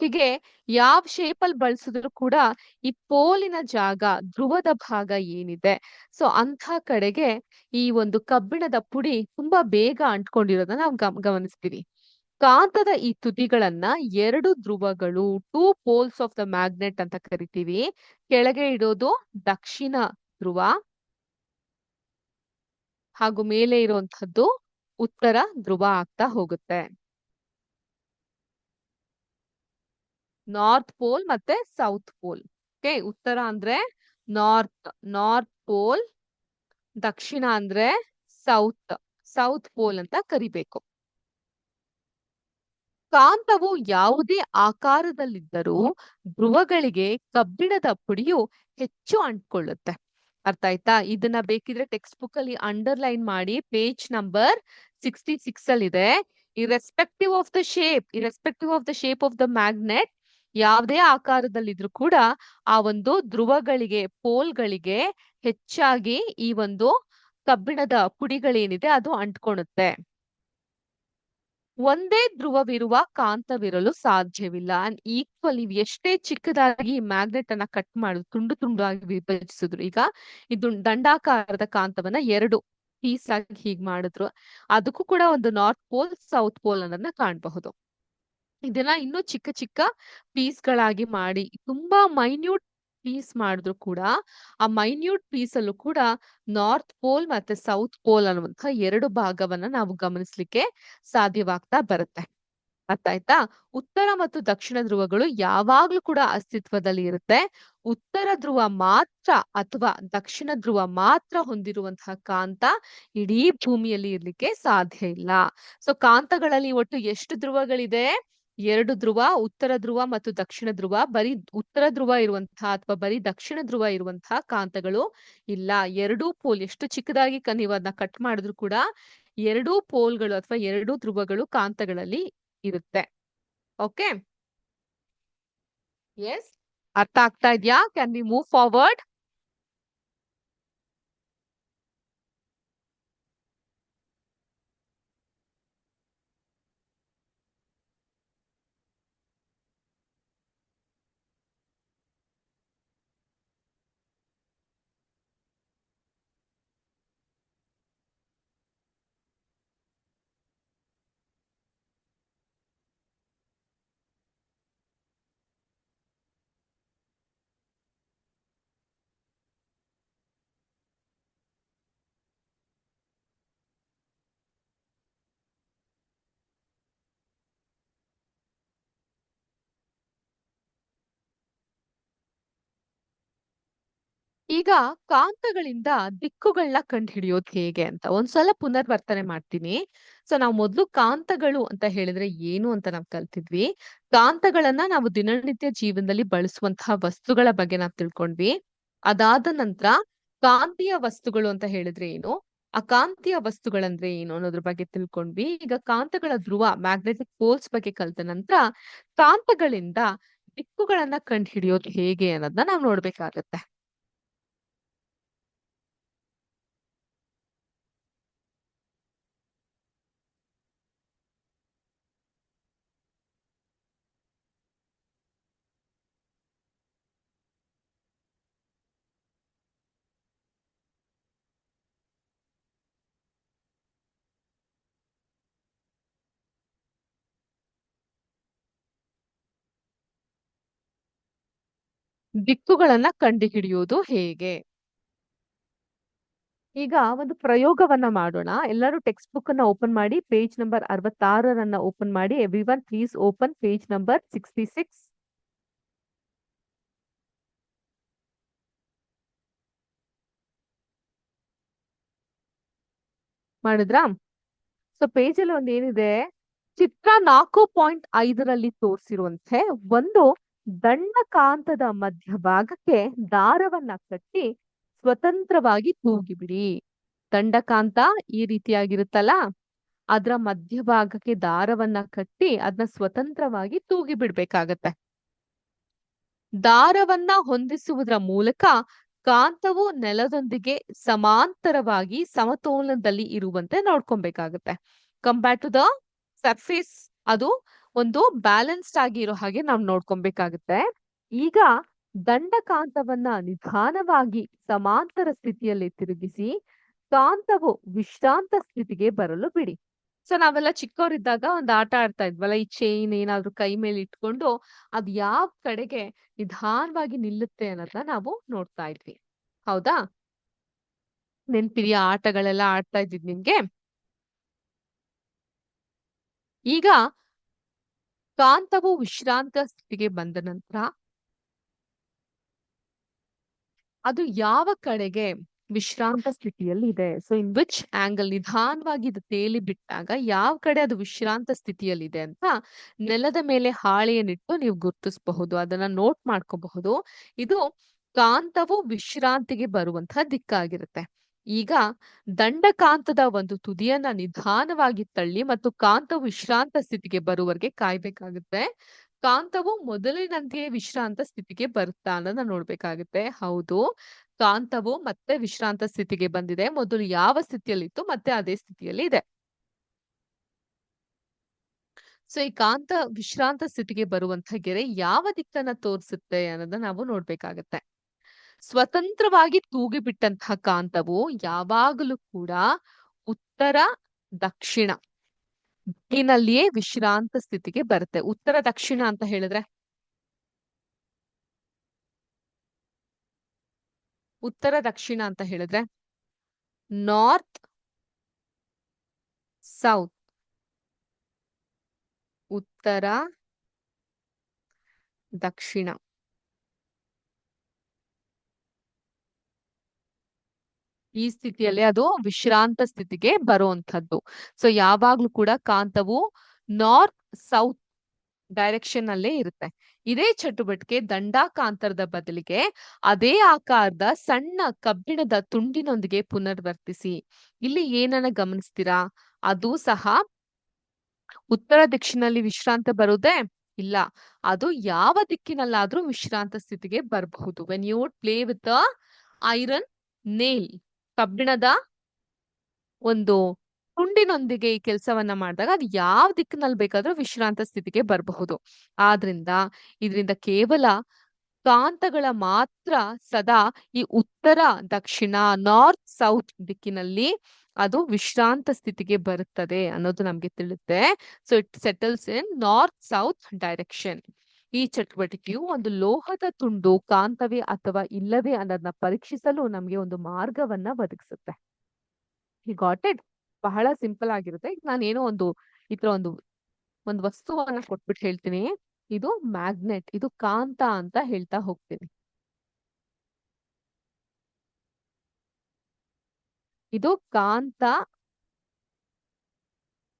ಹೀಗೆ ಯಾವ ಶೇಪ್ ಅಲ್ಲಿ ಬಳಸಿದ್ರು ಕೂಡ ಈ ಪೋಲಿನ ಜಾಗ, ಧ್ರುವದ ಭಾಗ ಏನಿದೆ, ಸೊ ಅಂಥ ಕಡೆಗೆ ಈ ಒಂದು ಕಬ್ಬಿಣದ ಪುಡಿ ತುಂಬಾ ಬೇಗ ಅಂಟ್ಕೊಂಡಿರೋದನ್ನ ನಾವು ಗಮನಿಸ್ತೀವಿ. ಕಾಂತದ ಈ ತುದಿಗಳನ್ನ ಎರಡು ಧ್ರುವಗಳು, two poles of the magnet ಅಂತ ಕರಿತೀವಿ. ಕೆಳಗೆ ಇಡೋದು ದಕ್ಷಿಣ ಧ್ರುವ ಹಾಗೂ ಮೇಲೆ ಇರುವಂತಹದ್ದು ಉತ್ತರ ಧ್ರುವ ಆಗ್ತಾ ಹೋಗುತ್ತೆ. ನಾರ್ತ್ ಪೋಲ್ ಮತ್ತೆ ಸೌತ್ ಪೋಲ್. ಓಕೆ, ಉತ್ತರ ಅಂದ್ರೆ ನಾರ್ತ್ ಪೋಲ್, ದಕ್ಷಿಣ ಅಂದ್ರೆ ಸೌತ್, ಸೌತ್ ಪೋಲ್ ಅಂತ ಕರಿಬೇಕು. ಕಾಂತವು ಯಾವುದೇ ಆಕಾರದಲ್ಲಿದ್ದರೂ ಧ್ರುವಗಳಿಗೆ ಕಬ್ಬಿಣದ ಪುಡಿಯು ಹೆಚ್ಚು ಅಂಟ್ಕೊಳ್ಳುತ್ತೆ. ಅರ್ಥ ಆಯ್ತಾ? ಇದನ್ನ ಬೇಕಿದ್ರೆ ಟೆಕ್ಸ್ಟ್ ಬುಕ್ ಅಲ್ಲಿ ಅಂಡರ್ಲೈನ್ ಮಾಡಿ, ಪೇಜ್ ನಂಬರ್ 66 ಅಲ್ಲಿ ಇದೆ. Irrespective of the shape of the magnet, ಯಾವುದೇ ಆಕಾರದಲ್ಲಿದ್ರು ಕೂಡ ಆ ಒಂದು ಧ್ರುವಗಳಿಗೆ, ಪೋಲ್ಗಳಿಗೆ ಹೆಚ್ಚಾಗಿ ಈ ಒಂದು ಕಬ್ಬಿಣದ ಪುಡಿಗಳೇನಿದೆ ಅದು ಅಂಟ್ಕೊಳುತ್ತೆ. ಒಂದೇ ಧ್ರುವವಿರುವ ಕಾಂತವಿರಲು ಸಾಧ್ಯವಿಲ್ಲ. ಅಂಡ್ ಈಕ್ವಲ್, ನೀವು ಎಷ್ಟೇ ಚಿಕ್ಕದಾಗಿ ಮ್ಯಾಗ್ನೆಟ್ ಅನ್ನ ಕಟ್ ಮಾಡುದು, ತುಂಡು ತುಂಡಾಗಿ ವಿಭಜಿಸಿದ್ರು, ಈಗ ಇದು ದಂಡಾಕಾರದ ಕಾಂತವನ್ನ 2 ಪೀಸ್ ಆಗಿ ಹೀಗ್ ಮಾಡಿದ್ರು, ಅದಕ್ಕೂ ಕೂಡ ಒಂದು ನಾರ್ತ್ ಪೋಲ್, ಸೌತ್ ಪೋಲ್ ಅನ್ನೋದನ್ನ ಕಾಣಬಹುದು. ಇದನ್ನ ಇನ್ನೂ ಚಿಕ್ಕ ಚಿಕ್ಕ ಪೀಸ್ ಗಳಾಗಿ ಮಾಡಿ, ತುಂಬಾ ಮೈನ್ಯೂಟ್ ಪೀಸ್ ಮಾಡಿದ್ರು ಕೂಡ ಆ ಮೈನ್ಯೂಟ್ ಪೀಸ್ ಅಲ್ಲೂ ಕೂಡ ನಾರ್ತ್ ಪೋಲ್ ಮತ್ತೆ ಸೌತ್ ಪೋಲ್ ಅನ್ನುವಂತಹ 2 ಭಾಗವನ್ನ ನಾವು ಗಮನಿಸ್ಲಿಕ್ಕೆ ಸಾಧ್ಯವಾಗ್ತಾ ಬರುತ್ತೆ. ಅರ್ಥ ಆಯ್ತಾ? ಉತ್ತರ ಮತ್ತು ದಕ್ಷಿಣ ಧ್ರುವಗಳು ಯಾವಾಗ್ಲೂ ಕೂಡ ಅಸ್ತಿತ್ವದಲ್ಲಿ ಇರುತ್ತೆ. ಉತ್ತರ ಧ್ರುವ ಮಾತ್ರ ಅಥವಾ ದಕ್ಷಿಣ ಧ್ರುವ ಮಾತ್ರ ಹೊಂದಿರುವಂತಹ ಕಾಂತ ಇಡೀ ಭೂಮಿಯಲ್ಲಿ ಇರ್ಲಿಕ್ಕೆ ಸಾಧ್ಯ ಇಲ್ಲ. ಸೊ ಕಾಂತಗಳಲ್ಲಿ ಒಟ್ಟು ಎಷ್ಟು ಧ್ರುವಗಳಿದೆ? 2 ಧ್ರುವ, ಉತ್ತರ ಧ್ರುವ ಮತ್ತು ದಕ್ಷಿಣ ಧ್ರುವ. ಬರೀ ಉತ್ತರ ಧ್ರುವ ಇರುವಂತಹ ಅಥವಾ ಬರೀ ದಕ್ಷಿಣ ಧ್ರುವ ಇರುವಂತಹ ಕಾಂತಗಳು ಇಲ್ಲ. 2 ಪೋಲ್, ಎಷ್ಟು ಚಿಕ್ಕದಾಗಿ ನೀವು ಅದನ್ನ ಕಟ್ ಮಾಡಿದ್ರು ಕೂಡ 2 ಪೋಲ್ಗಳು ಅಥವಾ 2 ಧ್ರುವಗಳು ಕಾಂತಗಳಲ್ಲಿ ಇರುತ್ತೆ. ಓಕೆ, ಎಸ್, ಅರ್ಥ ಆಗ್ತಾ ಇದ್ಯಾ? Can we move forward? ಈಗ ಕಾಂತಗಳಿಂದ ದಿಕ್ಕುಗಳನ್ನ ಕಂಡುಹಿಡಿಯೋದು ಹೇಗೆ ಅಂತ ಒಂದ್ಸಲ ಪುನರ್ವರ್ತನೆ ಮಾಡ್ತೀನಿ. ಸೊ ನಾವು ಮೊದಲು ಕಾಂತಗಳು ಅಂತ ಹೇಳಿದ್ರೆ ಏನು ಅಂತ ನಾವು ಕಲ್ತಿದ್ವಿ. ಕಾಂತಗಳನ್ನ ನಾವು ದಿನನಿತ್ಯ ಜೀವನದಲ್ಲಿ ಬಳಸುವಂತಹ ವಸ್ತುಗಳ ಬಗ್ಗೆ ನಾವು ತಿಳ್ಕೊಂಡ್ವಿ. ಅದಾದ ನಂತರ ಕಾಂತೀಯ ವಸ್ತುಗಳು ಅಂತ ಹೇಳಿದ್ರೆ ಏನು, ಅಕಾಂತೀಯ ವಸ್ತುಗಳಂದ್ರೆ ಏನು ಅನ್ನೋದ್ರ ಬಗ್ಗೆ ತಿಳ್ಕೊಂಡ್ವಿ. ಈಗ ಕಾಂತಗಳ ಧ್ರುವ, ಮ್ಯಾಗ್ನೆಟಿಕ್ ಪೋಲ್ಸ್ ಬಗ್ಗೆ ಕಲ್ತ ನಂತರ ಕಾಂತಗಳಿಂದ ದಿಕ್ಕುಗಳನ್ನ ಕಂಡುಹಿಡಿಯೋದು ಹೇಗೆ ಅನ್ನೋದನ್ನ ನಾವು ನೋಡ್ಬೇಕಾಗತ್ತೆ. ದಿಕ್ಕುಗಳನ್ನ ಕಂಡುಹಿಡಿಯುವುದು ಹೇಗೆ? ಈಗ ಒಂದು ಪ್ರಯೋಗವನ್ನ ಮಾಡೋಣ. ಎಲ್ಲರೂ ಟೆಕ್ಸ್ಟ್ ಬುಕ್ ಅನ್ನ ಓಪನ್ ಮಾಡಿ, ಪೇಜ್ ನಂಬರ್ 66 ಓಪನ್ ಮಾಡಿ. Everyone please open page number 66. ಮಾಡಿದ್ರಾ? ಸೊ ಪೇಜ್ ಅಲ್ಲಿ ಒಂದು ಏನಿದೆ, ಚಿತ್ರ 4.5ರಲ್ಲಿ ತೋರಿಸಿರುವಂತೆ ಒಂದು ದಂಡಕಾಂತದ ಮಧ್ಯಭಾಗಕ್ಕೆ ದಾರವನ್ನ ಕಟ್ಟಿ ಸ್ವತಂತ್ರವಾಗಿ ತೂಗಿಬಿಡಿ. ದಂಡಕಾಂತ ಈ ರೀತಿಯಾಗಿರುತ್ತಲ್ಲ, ಅದರ ಮಧ್ಯಭಾಗಕ್ಕೆ ದಾರವನ್ನ ಕಟ್ಟಿ ಅದನ್ನ ಸ್ವತಂತ್ರವಾಗಿ ತೂಗಿ ಬಿಡ್ಬೇಕಾಗತ್ತೆ. ದಾರವನ್ನ ಹೊಂದಿಸುವುದರ ಮೂಲಕ ಕಾಂತವು ನೆಲದೊಂದಿಗೆ ಸಮಾಂತರವಾಗಿ ಸಮತೋಲನದಲ್ಲಿ ಇರುವಂತೆ ನೋಡ್ಕೊಬೇಕಾಗತ್ತೆ. ಕಂಪೇರ್ ಟು ದ ಸರ್ಫೇಸ್, ಅದು ಒಂದು ಬ್ಯಾಲೆನ್ಸ್ಡ್ ಆಗಿ ಇರೋ ಹಾಗೆ ನಾವು ನೋಡ್ಕೊಬೇಕಾಗತ್ತೆ. ಈಗ ದಂಡಕಾಂತವನ್ನ ನಿಧಾನವಾಗಿ ಸಮಾಂತರ ಸ್ಥಿತಿಯಲ್ಲಿ ತಿರುಗಿಸಿ ಕಾಂತವು ವಿಶ್ರಾಂತ ಸ್ಥಿತಿಗೆ ಬರಲು ಬಿಡಿ. ಸೊ ನಾವೆಲ್ಲ ಚಿಕ್ಕವರಿದ್ದಾಗ ಒಂದು ಆಟ ಆಡ್ತಾ ಇದ್ವಲ್ಲ, ಈ ಚೈನ್ ಏನಾದ್ರು ಕೈ ಮೇಲೆ ಇಟ್ಕೊಂಡು ಅದ್ ಯಾವ ಕಡೆಗೆ ನಿಧಾನವಾಗಿ ನಿಲ್ಲುತ್ತೆ ಅನ್ನೋದನ್ನ ನಾವು ನೋಡ್ತಾ ಇದ್ವಿ. ಹೌದಾ? ನೆನ್ಪಿದೆಯಾ ಆಟಗಳೆಲ್ಲ ಆಡ್ತಾ ಇದ್ದಿದ್ ನಿಮ್ಗೆ? ಈಗ ಕಾಂತವು ವಿಶ್ರಾಂತ ಸ್ಥಿತಿಗೆ ಬಂದ ನಂತರ ಅದು ಯಾವ ಕಡೆಗೆ ವಿಶ್ರಾಂತ ಸ್ಥಿತಿಯಲ್ಲಿ ಇದೆ. ಸೊ ಇನ್ ವಿಚ್ ಆಂಗಲ್, ನಿಧಾನವಾಗಿ ಇದು ತೇಲಿ ಬಿಟ್ಟಾಗ ಯಾವ ಕಡೆ ಅದು ವಿಶ್ರಾಂತ ಸ್ಥಿತಿಯಲ್ಲಿದೆ ಅಂತ ನೆಲದ ಮೇಲೆ ಹಾಳೆಯನ್ನಿಟ್ಟು ನೀವು ಗುರುತಿಸಬಹುದು, ಅದನ್ನ ನೋಟ್ ಮಾಡ್ಕೋಬಹುದು. ಇದು ಕಾಂತವು ವಿಶ್ರಾಂತಿಗೆ ಬರುವಂತಹ ದಿಕ್ಕಾಗಿರುತ್ತೆ. ಈಗ ದಂಡಕಾಂತದ ಒಂದು ತುದಿಯನ್ನ ನಿಧಾನವಾಗಿ ತಳ್ಳಿ ಮತ್ತು ಕಾಂತವು ವಿಶ್ರಾಂತ ಸ್ಥಿತಿಗೆ ಬರುವವರೆಗೆ ಕಾಯ್ಬೇಕಾಗುತ್ತೆ. ಕಾಂತವು ಮೊದಲಿನಂತೆಯೇ ವಿಶ್ರಾಂತ ಸ್ಥಿತಿಗೆ ಬರುತ್ತಾ ಅನ್ನೋದನ್ನ ನೋಡ್ಬೇಕಾಗುತ್ತೆ. ಹೌದು, ಕಾಂತವು ಮತ್ತೆ ವಿಶ್ರಾಂತ ಸ್ಥಿತಿಗೆ ಬಂದಿದೆ. ಮೊದಲು ಯಾವ ಸ್ಥಿತಿಯಲ್ಲಿತ್ತು ಮತ್ತೆ ಅದೇ ಸ್ಥಿತಿಯಲ್ಲಿ ಇದೆ. ಸೊ ಈ ಕಾಂತ ವಿಶ್ರಾಂತ ಸ್ಥಿತಿಗೆ ಬರುವಂತಹ ಗೆರೆ ಯಾವ ದಿಕ್ಕನ್ನ ತೋರಿಸುತ್ತೆ ಅನ್ನೋದನ್ನ ನಾವು ನೋಡ್ಬೇಕಾಗತ್ತೆ. ಸ್ವತಂತ್ರವಾಗಿ ತೂಗಿಬಿಟ್ಟಂತಹ ಕಾಂತವು ಯಾವಾಗಲೂ ಕೂಡ ಉತ್ತರ ದಕ್ಷಿಣ ದಿಕ್ಕಿನಲ್ಲಿಯೇ ವಿಶ್ರಾಂತ ಸ್ಥಿತಿಗೆ ಬರುತ್ತೆ. ಉತ್ತರ ದಕ್ಷಿಣ ಅಂತ ಹೇಳಿದ್ರೆ, ಉತ್ತರ ದಕ್ಷಿಣ ಅಂತ ಹೇಳಿದ್ರೆ ನಾರ್ತ್ ಸೌತ್, ಉತ್ತರ ದಕ್ಷಿಣ. ಈ ಸ್ಥಿತಿಯಲ್ಲಿ ಅದು ವಿಶ್ರಾಂತ ಸ್ಥಿತಿಗೆ ಬರುವಂತದ್ದು. ಸೊ ಯಾವಾಗ್ಲೂ ಕೂಡ ಕಾಂತವು ನಾರ್ತ್ ಸೌತ್ ಡೈರೆಕ್ಷನ್ ಅಲ್ಲೇ ಇರುತ್ತೆ. ಇದೇ ಚಟುವಟಿಕೆ ದಂಡಾಕಾಂತರದ ಬದಲಿಗೆ ಅದೇ ಆಕಾರದ ಸಣ್ಣ ಕಬ್ಬಿಣದ ತುಂಡಿನೊಂದಿಗೆ ಪುನರ್ವರ್ತಿಸಿ. ಇಲ್ಲಿ ಏನನ್ನ ಗಮನಿಸ್ತೀರಾ? ಅದು ಸಹ ಉತ್ತರ ದಿಕ್ಕಿನಲ್ಲಿ ವಿಶ್ರಾಂತ ಬರುವುದೇ ಇಲ್ಲ, ಅದು ಯಾವ ದಿಕ್ಕಿನಲ್ಲಾದ್ರೂ ವಿಶ್ರಾಂತ ಸ್ಥಿತಿಗೆ ಬರಬಹುದು. When you play with iron nail, ಕಬ್ಬಿಣದ ಒಂದು ತುಂಡಿನೊಂದಿಗೆ ಈ ಕೆಲಸವನ್ನ ಮಾಡಿದಾಗ ಅದು ಯಾವ ದಿಕ್ಕಿನಲ್ಲಿ ಬೇಕಾದ್ರೂ ವಿಶ್ರಾಂತ ಸ್ಥಿತಿಗೆ ಬರಬಹುದು. ಆದ್ರಿಂದ ಇದರಿಂದ ಕೇವಲ ಕಾಂತಗಳ ಮಾತ್ರ ಸದಾ ಈ ಉತ್ತರ ದಕ್ಷಿಣ ನಾರ್ತ್ ಸೌತ್ ದಿಕ್ಕಿನಲ್ಲಿ ಅದು ವಿಶ್ರಾಂತ ಸ್ಥಿತಿಗೆ ಬರುತ್ತದೆ ಅನ್ನೋದು ನಮ್ಗೆ ತಿಳಿಯುತ್ತೆ. So it settles in north south direction. ಈ ಚಟುವಟಿಕೆಯು ಒಂದು ಲೋಹದ ತುಂಡು ಕಾಂತವೇ ಅಥವಾ ಇಲ್ಲವೇ ಅನ್ನೋದನ್ನ ಪರೀಕ್ಷಿಸಲು ನಮ್ಗೆ ಒಂದು ಮಾರ್ಗವನ್ನ ಒದಗಿಸುತ್ತೆ. ಈ ಗಾಟ್ ಇಟ್. ಬಹಳ ಸಿಂಪಲ್ ಆಗಿರುತ್ತೆ. ನಾನು ಏನೋ ಒಂದು ಈ ತರ ಒಂದು ವಸ್ತುವನ್ನ ಕೊಟ್ಬಿಟ್ಟು ಹೇಳ್ತೀನಿ, ಇದು ಮ್ಯಾಗ್ನೆಟ್, ಇದು ಕಾಂತ ಅಂತ ಹೇಳ್ತಾ ಹೋಗ್ತೀನಿ. ಇದು ಕಾಂತ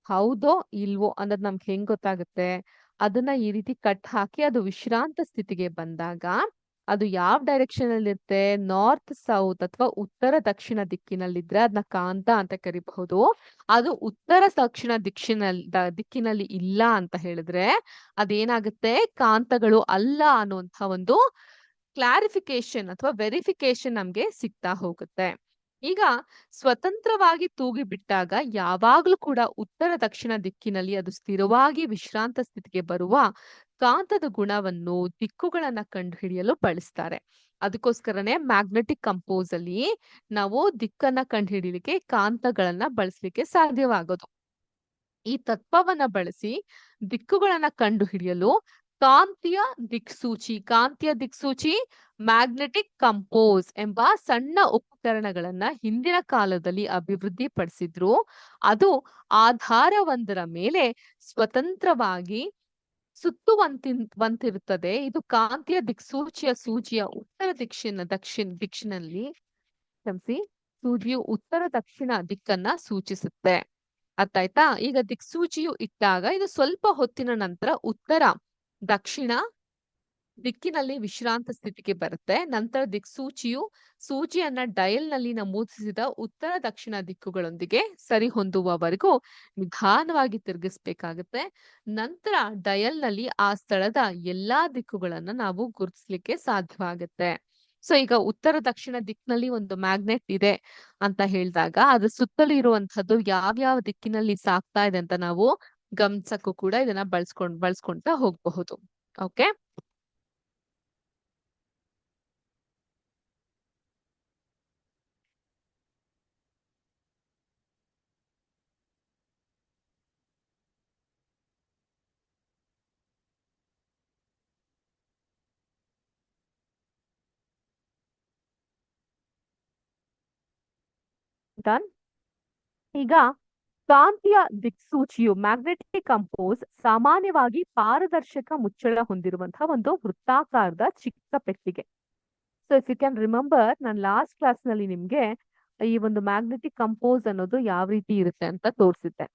ಹೌದೋ ಇಲ್ವೋ ಅನ್ನೋದು ನಮ್ಗೆ ಹೆಂಗ್ ಗೊತ್ತಾಗುತ್ತೆ? ಅದನ್ನ ಈ ರೀತಿ ಕಟ್ ಹಾಕಿ ಅದು ವಿಶ್ರಾಂತ ಸ್ಥಿತಿಗೆ ಬಂದಾಗ ಅದು ಯಾವ ಡೈರೆಕ್ಷನ್ ಅಲ್ಲಿ ಇರುತ್ತೆ? ನಾರ್ತ್ ಸೌತ್ ಅಥವಾ ಉತ್ತರ ದಕ್ಷಿಣ ದಿಕ್ಕಿನಲ್ಲಿದ್ರೆ ಅದನ್ನ ಕಾಂತ ಅಂತ ಕರಿಬಹುದು. ಅದು ಉತ್ತರ ದಕ್ಷಿಣ ದಿಕ್ಕಿನಲ್ಲಿ ಇಲ್ಲ ಅಂತ ಹೇಳಿದ್ರೆ ಅದೇನಾಗುತ್ತೆ? ಕಾಂತಗಳು ಅಲ್ಲ ಅನ್ನುವಂಥ ಒಂದು ಕ್ಲಾರಿಫಿಕೇಶನ್ ಅಥವಾ ವೆರಿಫಿಕೇಶನ್ ನಮ್ಗೆ ಸಿಗ್ತಾ ಹೋಗುತ್ತೆ. ಈಗ ಸ್ವತಂತ್ರವಾಗಿ ತೂಗಿ ಬಿಟ್ಟಾಗ ಯಾವಾಗ್ಲೂ ಕೂಡ ಉತ್ತರ ದಕ್ಷಿಣ ದಿಕ್ಕಿನಲ್ಲಿ ಅದು ಸ್ಥಿರವಾಗಿ ವಿಶ್ರಾಂತ ಸ್ಥಿತಿಗೆ ಬರುವ ಕಾಂತದ ಗುಣವನ್ನು ದಿಕ್ಕುಗಳನ್ನ ಕಂಡುಹಿಡಿಯಲು ಬಳಸ್ತಾರೆ. ಅದಕ್ಕೋಸ್ಕರನೇ ಮ್ಯಾಗ್ನೆಟಿಕ್ ಕಂಪೋಸ್ ಅಲ್ಲಿ ನಾವು ದಿಕ್ಕನ್ನ ಕಂಡುಹಿಡಿಯಲಿಕ್ಕೆ ಕಾಂತಗಳನ್ನ ಬಳಸಲಿಕ್ಕೆ ಸಾಧ್ಯವಾಗೋದು. ಈ ತತ್ವವನ್ನ ಬಳಸಿ ದಿಕ್ಕುಗಳನ್ನ ಕಂಡುಹಿಡಿಯಲು ಕಾಂತೀಯ ದಿಕ್ಸೂಚಿ ಮ್ಯಾಗ್ನೆಟಿಕ್ ಕಂಪೋಸ್ ಎಂಬ ಸಣ್ಣ ಉಪಕರಣಗಳನ್ನ ಹಿಂದಿನ ಕಾಲದಲ್ಲಿ ಅಭಿವೃದ್ಧಿ ಪಡಿಸಿದ್ರು. ಅದು ಆಧಾರವೊಂದರ ಮೇಲೆ ಸ್ವತಂತ್ರವಾಗಿ ಸುತ್ತುವಂತಿರುತ್ತದೆ. ಇದು ಕಾಂತೀಯ ಸೂಜಿಯ ಉತ್ತರ ದಿಕ್ಕಿನಲ್ಲಿ ಕ್ಷಮಿಸಿ, ಸೂಜಿಯು ಉತ್ತರ ದಕ್ಷಿಣ ದಿಕ್ಕನ್ನ ಸೂಚಿಸುತ್ತೆ. ಅರ್ಥ ಆಯ್ತಾ? ಈಗ ದಿಕ್ಸೂಚಿಯು ಇಟ್ಟಾಗ ಇದು ಸ್ವಲ್ಪ ಹೊತ್ತಿನ ನಂತರ ಉತ್ತರ ದಕ್ಷಿಣ ದಿಕ್ಕಿನಲ್ಲಿ ವಿಶ್ರಾಂತ ಸ್ಥಿತಿಗೆ ಬರುತ್ತೆ. ನಂತರ ಸೂಜಿಯನ್ನ ಡಯಲ್ ನಲ್ಲಿ ನಮೂದಿಸಿದ ಉತ್ತರ ದಕ್ಷಿಣ ದಿಕ್ಕುಗಳೊಂದಿಗೆ ಸರಿ ಹೊಂದುವವರೆಗೂ ನಿಧಾನವಾಗಿ ತಿರುಗಿಸ್ಬೇಕಾಗತ್ತೆ. ನಂತರ ಡಯಲ್ ನಲ್ಲಿ ಆ ಸ್ಥಳದ ಎಲ್ಲಾ ದಿಕ್ಕುಗಳನ್ನ ನಾವು ಗುರುತಿಸ್ಲಿಕ್ಕೆ ಸಾಧ್ಯವಾಗುತ್ತೆ. ಸೊ ಈಗ ಉತ್ತರ ದಕ್ಷಿಣ ದಿಕ್ಕಿನಲ್ಲಿ ಒಂದು ಮ್ಯಾಗ್ನೆಟ್ ಇದೆ ಅಂತ ಹೇಳಿದಾಗ ಅದ್ರ ಸುತ್ತಲೂ ಇರುವಂತಹದ್ದು ಯಾವ್ಯಾವ ದಿಕ್ಕಿನಲ್ಲಿ ಸಾಗ್ತಾ ಇದೆ ಅಂತ ನಾವು ಗಮನಿಸಕ್ಕೂ ಕೂಡ ಇದನ್ನ ಬಳಸ್ಕೊಂತಾ ಹೋಗಬಹುದು. Okay, done. ಈಗ ಕಾಂತೀಯ ದಿಕ್ಸೂಚಿಯು ಮ್ಯಾಗ್ನೆಟಿಕ್ ಕಂಪೋಸ್ ಸಾಮಾನ್ಯವಾಗಿ ಪಾರದರ್ಶಕ ಮುಚ್ಚಳ ಹೊಂದಿರುವಂತಹ ಒಂದು ವೃತ್ತಾಕಾರದ ಚಿಕ್ಕ ಪೆಟ್ಟಿಗೆ. So if you can remember, ನಾನು ಲಾಸ್ಟ್ ಕ್ಲಾಸ್ ನಲ್ಲಿ ನಿಮ್ಗೆ ಈ ಒಂದು ಮ್ಯಾಗ್ನೆಟಿಕ್ ಕಂಪೋಸ್ ಅನ್ನೋದು ಯಾವ ರೀತಿ ಇರುತ್ತೆ ಅಂತ ತೋರಿಸಿದ್ದೆ.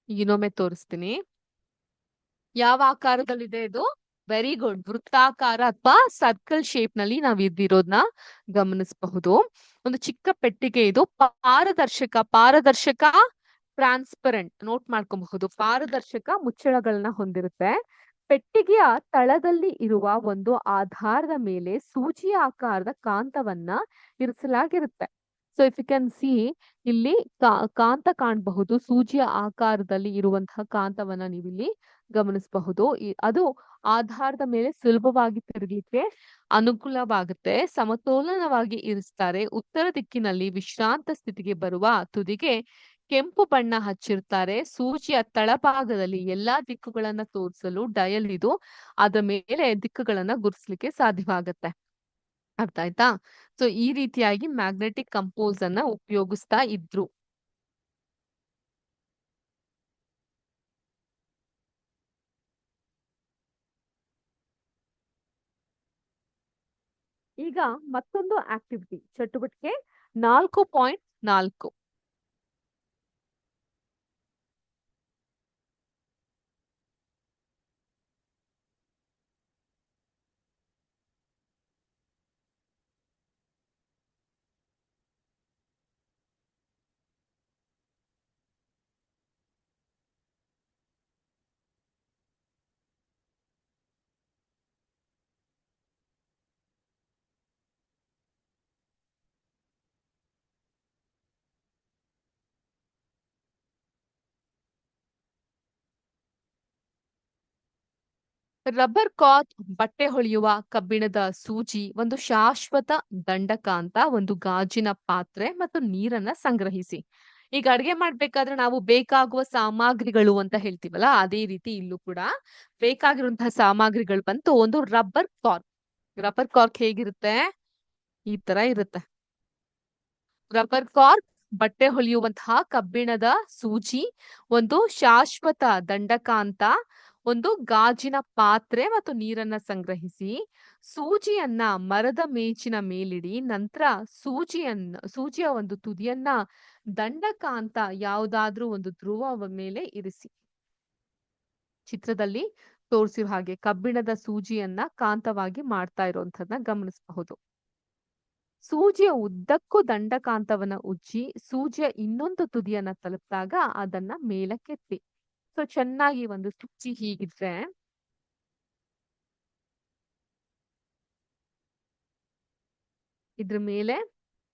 ಇನ್ನೊಮ್ಮೆ ತೋರಿಸ್ತೀನಿ. ಯಾವ ಆಕಾರದಲ್ಲಿದೆ ಇದು? Very good. ವೃತ್ತಾಕಾರ ಅಥವಾ ಸರ್ಕಲ್ ಶೇಪ್ ನಲ್ಲಿ ನಾವು ಇದಿರೋದನ್ನ ಗಮನಿಸಬಹುದು. ಒಂದು ಚಿಕ್ಕ ಪೆಟ್ಟಿಗೆ ಇದು. ಪಾರದರ್ಶಕ ಟ್ರಾನ್ಸ್ಪರೆಂಟ್ ನೋಟ್ ಮಾಡ್ಕೊಬಹುದು. ಪಾರದರ್ಶಕ ಮುಚ್ಚಳಗಳನ್ನ ಹೊಂದಿರುತ್ತೆ. ಪೆಟ್ಟಿಗೆಯ ತಳದಲ್ಲಿ ಇರುವ ಒಂದು ಆಧಾರದ ಮೇಲೆ ಸೂಜಿಯ ಆಕಾರದ ಕಾಂತವನ್ನ ಇರಿಸಲಾಗಿರುತ್ತೆ. So if you can see, ಇಲ್ಲಿ ಕಾಂತ ಕಾಣಬಹುದು. ಸೂಜಿಯ ಆಕಾರದಲ್ಲಿ ಇರುವಂತಹ ಕಾಂತವನ್ನ ನೀವಿಲ್ಲಿ ಗಮನಿಸಬಹುದು. ಅದು ಆಧಾರದ ಮೇಲೆ ಸುಲಭವಾಗಿ ತಿರುಗಲಿಕ್ಕೆ ಅನುಕೂಲವಾಗುತ್ತೆ. ಸಮತೋಲನವಾಗಿ ಇರಿಸ್ತಾರೆ. ಉತ್ತರ ದಿಕ್ಕಿನಲ್ಲಿ ವಿಶ್ರಾಂತ ಸ್ಥಿತಿಗೆ ಬರುವ ತುದಿಗೆ ಕೆಂಪು ಬಣ್ಣ ಹಚ್ಚಿರ್ತಾರೆ. ಸೂಜಿಯ ತಳಭಾಗದಲ್ಲಿ ಎಲ್ಲಾ ದಿಕ್ಕುಗಳನ್ನ ತೋರಿಸಲು ಡಯಲ್ ಇದು. ಅದರ ಮೇಲೆ ದಿಕ್ಕುಗಳನ್ನ ಗುರುತಿಸ್ಲಿಕ್ಕೆ ಸಾಧ್ಯವಾಗತ್ತೆ. ಅರ್ಥ ಆಯ್ತಾ? ಸೊ ಈ ರೀತಿಯಾಗಿ ಮ್ಯಾಗ್ನೆಟಿಕ್ ಕಂಪೋಸ್ ಅನ್ನ ಉಪಯೋಗಿಸ್ತಾ ಇದ್ರು. ಈಗ ಮತ್ತೊಂದು ಆಕ್ಟಿವಿಟಿ ಚಟುವಟಿಕೆ 4.4. ರಬ್ಬರ್ ಕಾರ್ಕ್, ಬಟ್ಟೆ ಹೊಳೆಯುವ ಕಬ್ಬಿಣದ ಸೂಜಿ, ಒಂದು ಶಾಶ್ವತ ದಂಡಕಾಂತ, ಒಂದು ಗಾಜಿನ ಪಾತ್ರೆ ಮತ್ತು ನೀರನ್ನ ಸಂಗ್ರಹಿಸಿ. ಈಗ ಅಡ್ಗೆ ಮಾಡ್ಬೇಕಾದ್ರೆ ನಾವು ಬೇಕಾಗುವ ಸಾಮಗ್ರಿಗಳು ಅಂತ ಹೇಳ್ತೀವಲ್ಲ, ಅದೇ ರೀತಿ ಇಲ್ಲೂ ಕೂಡ ಬೇಕಾಗಿರುವಂತಹ ಸಾಮಗ್ರಿಗಳು ಬಂತು. ಒಂದು ರಬ್ಬರ್ ಕಾರ್ಕ್. ರಬ್ಬರ್ ಕಾರ್ಕ್ ಹೇಗಿರುತ್ತೆ? ಈ ತರ ಇರುತ್ತೆ. ರಬ್ಬರ್ ಕಾರ್ಕ್, ಬಟ್ಟೆ ಹೊಲಿಯುವಂತಹ ಕಬ್ಬಿಣದ ಸೂಜಿ, ಒಂದು ಶಾಶ್ವತ ದಂಡಕಾಂತ, ಒಂದು ಗಾಜಿನ ಪಾತ್ರೆ ಮತ್ತು ನೀರನ್ನ ಸಂಗ್ರಹಿಸಿ. ಸೂಜಿಯನ್ನ ಮರದ ಮೇಜಿನ ಮೇಲಿಡಿ. ನಂತರ ಸೂಜಿಯ ಒಂದು ತುದಿಯನ್ನ ದಂಡಕಾಂತ ಯಾವುದಾದ್ರೂ ಒಂದು ಧ್ರುವ ಮೇಲೆ ಇರಿಸಿ. ಚಿತ್ರದಲ್ಲಿ ತೋರಿಸಿರೋ ಹಾಗೆ ಕಬ್ಬಿಣದ ಸೂಜಿಯನ್ನ ಕಾಂತವಾಗಿ ಮಾಡ್ತಾ ಇರುವಂತದನ್ನ ಗಮನಿಸಬಹುದು. ಸೂಜಿಯ ಉದ್ದಕ್ಕೂ ದಂಡಕಾಂತವನ್ನ ಉಜ್ಜಿ ಸೂಜಿಯ ಇನ್ನೊಂದು ತುದಿಯನ್ನ ತಲುಪಿದಾಗ ಅದನ್ನ ಮೇಲಕ್ಕೆತ್ತಿ. ಸೊ ಚೆನ್ನಾಗಿ ಒಂದು ಸೂಜಿ ಹೀಗಿದ್ರೆ ಇದ್ರ ಮೇಲೆ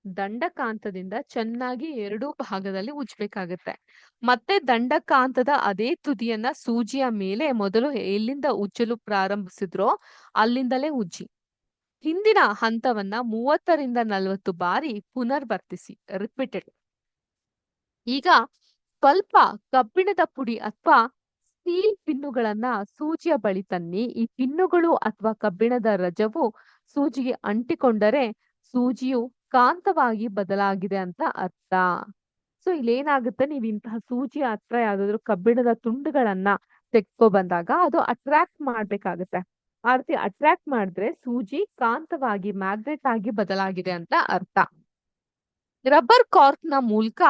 ದಂಡಕಾಂತದಿಂದ ಚೆನ್ನಾಗಿ ಎರಡೂ ಭಾಗದಲ್ಲಿ ಉಜ್ಬೇಕಾಗತ್ತೆ. ಮತ್ತೆ ದಂಡಕಾಂತದ ಅದೇ ತುದಿಯನ್ನ ಸೂಜಿಯ ಮೇಲೆ ಮೊದಲು ಎಲ್ಲಿಂದ ಉಜ್ಜಲು ಪ್ರಾರಂಭಿಸಿದ್ರೋ ಅಲ್ಲಿಂದಲೇ ಉಜ್ಜಿ. ಹಿಂದಿನ ಹಂತವನ್ನ 30ರಿಂದ 40 ಬಾರಿ ಪುನರ್ವರ್ತಿಸಿ. ರಿಪೀಟೆಡ್. ಈಗ ಸ್ವಲ್ಪ ಕಬ್ಬಿಣದ ಪುಡಿ ಅಥವಾ ಸ್ಟೀಲ್ ಪಿನ್ನುಗಳನ್ನ ಸೂಜಿಯ ಬಳಿ ತನ್ನಿ. ಈ ಪಿನ್ನುಗಳು ಅಥವಾ ಕಬ್ಬಿಣದ ರಜವು ಸೂಜಿಗೆ ಅಂಟಿಕೊಂಡರೆ ಸೂಜಿಯು ಕಾಂತವಾಗಿ ಬದಲಾಗಿದೆ ಅಂತ ಅರ್ಥ. ಸೊ ಇಲ್ಲೇನಾಗುತ್ತೆ, ನೀವು ಇಂತಹ ಸೂಜಿಯ ಹತ್ರ ಯಾವ್ದಾದ್ರು ಕಬ್ಬಿಣದ ತುಂಡುಗಳನ್ನ ತೆಗೆದುಕೊ ಬಂದಾಗ ಅದು ಅಟ್ರಾಕ್ಟ್ ಮಾಡ್ಬೇಕಾಗತ್ತೆ. ಆ ರೀತಿ ಅಟ್ರಾಕ್ಟ್ ಮಾಡಿದ್ರೆ ಸೂಜಿ ಕಾಂತವಾಗಿ ಮ್ಯಾಗ್ನೆಟ್ ಆಗಿ ಬದಲಾಗಿದೆ ಅಂತ ಅರ್ಥ. ರಬ್ಬರ್ ಕಾರ್ಕ್ ನ ಮೂಲಕ